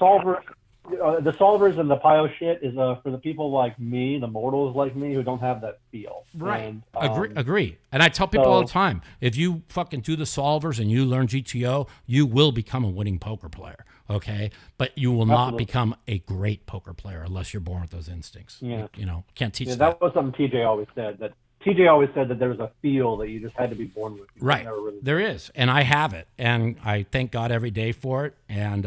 the solvers and the pile shit is for the people like me, the mortals like me, who don't have that feel. Right. And, Agree. And I tell people all the time, if you fucking do the solvers and you learn GTO, you will become a winning poker player. Okay, but you will not become a great poker player unless you're born with those instincts. Yeah. Can't teach that. That was something TJ always said. TJ always said that there was a feel that you just had to be born with. Right. Really there is, and I have it, and I thank God every day for it. And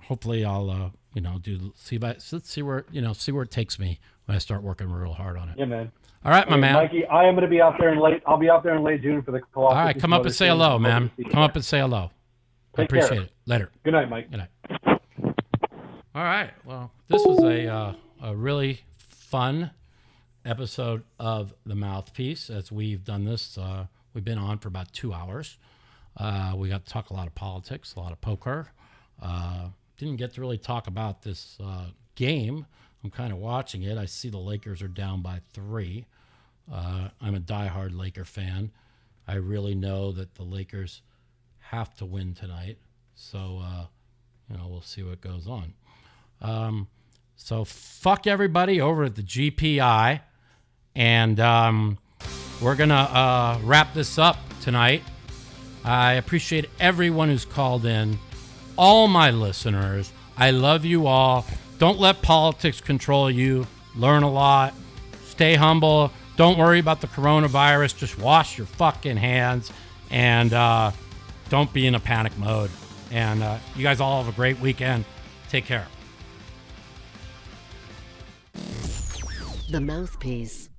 hopefully I'll see where it takes me when I start working real hard on it. Yeah, man. All right, my man. Mikey, I am going to be out there in late. I'll be out there in late June for the Colossus. All right, come up and say hello, man. Come up and say hello. I appreciate it. Later. Good night, Mike. Good night. All right. Well, this was a really fun episode of the Mouthpiece. As we've done this, we've been on for about 2 hours. We got to talk a lot of politics, a lot of poker. Didn't get to really talk about this game. I'm kind of watching it. I see the Lakers are down by 3. I'm a diehard Laker fan. I really know that the Lakers have to win tonight. So, we'll see what goes on. So fuck everybody over at the GPI. And we're going to wrap this up tonight. I appreciate everyone who's called in, all my listeners. I love you all. Don't let politics control you. Learn a lot. Stay humble. Don't worry about the coronavirus. Just wash your fucking hands. And don't be in a panic mode. And you guys all have a great weekend. Take care. The Mouthpiece.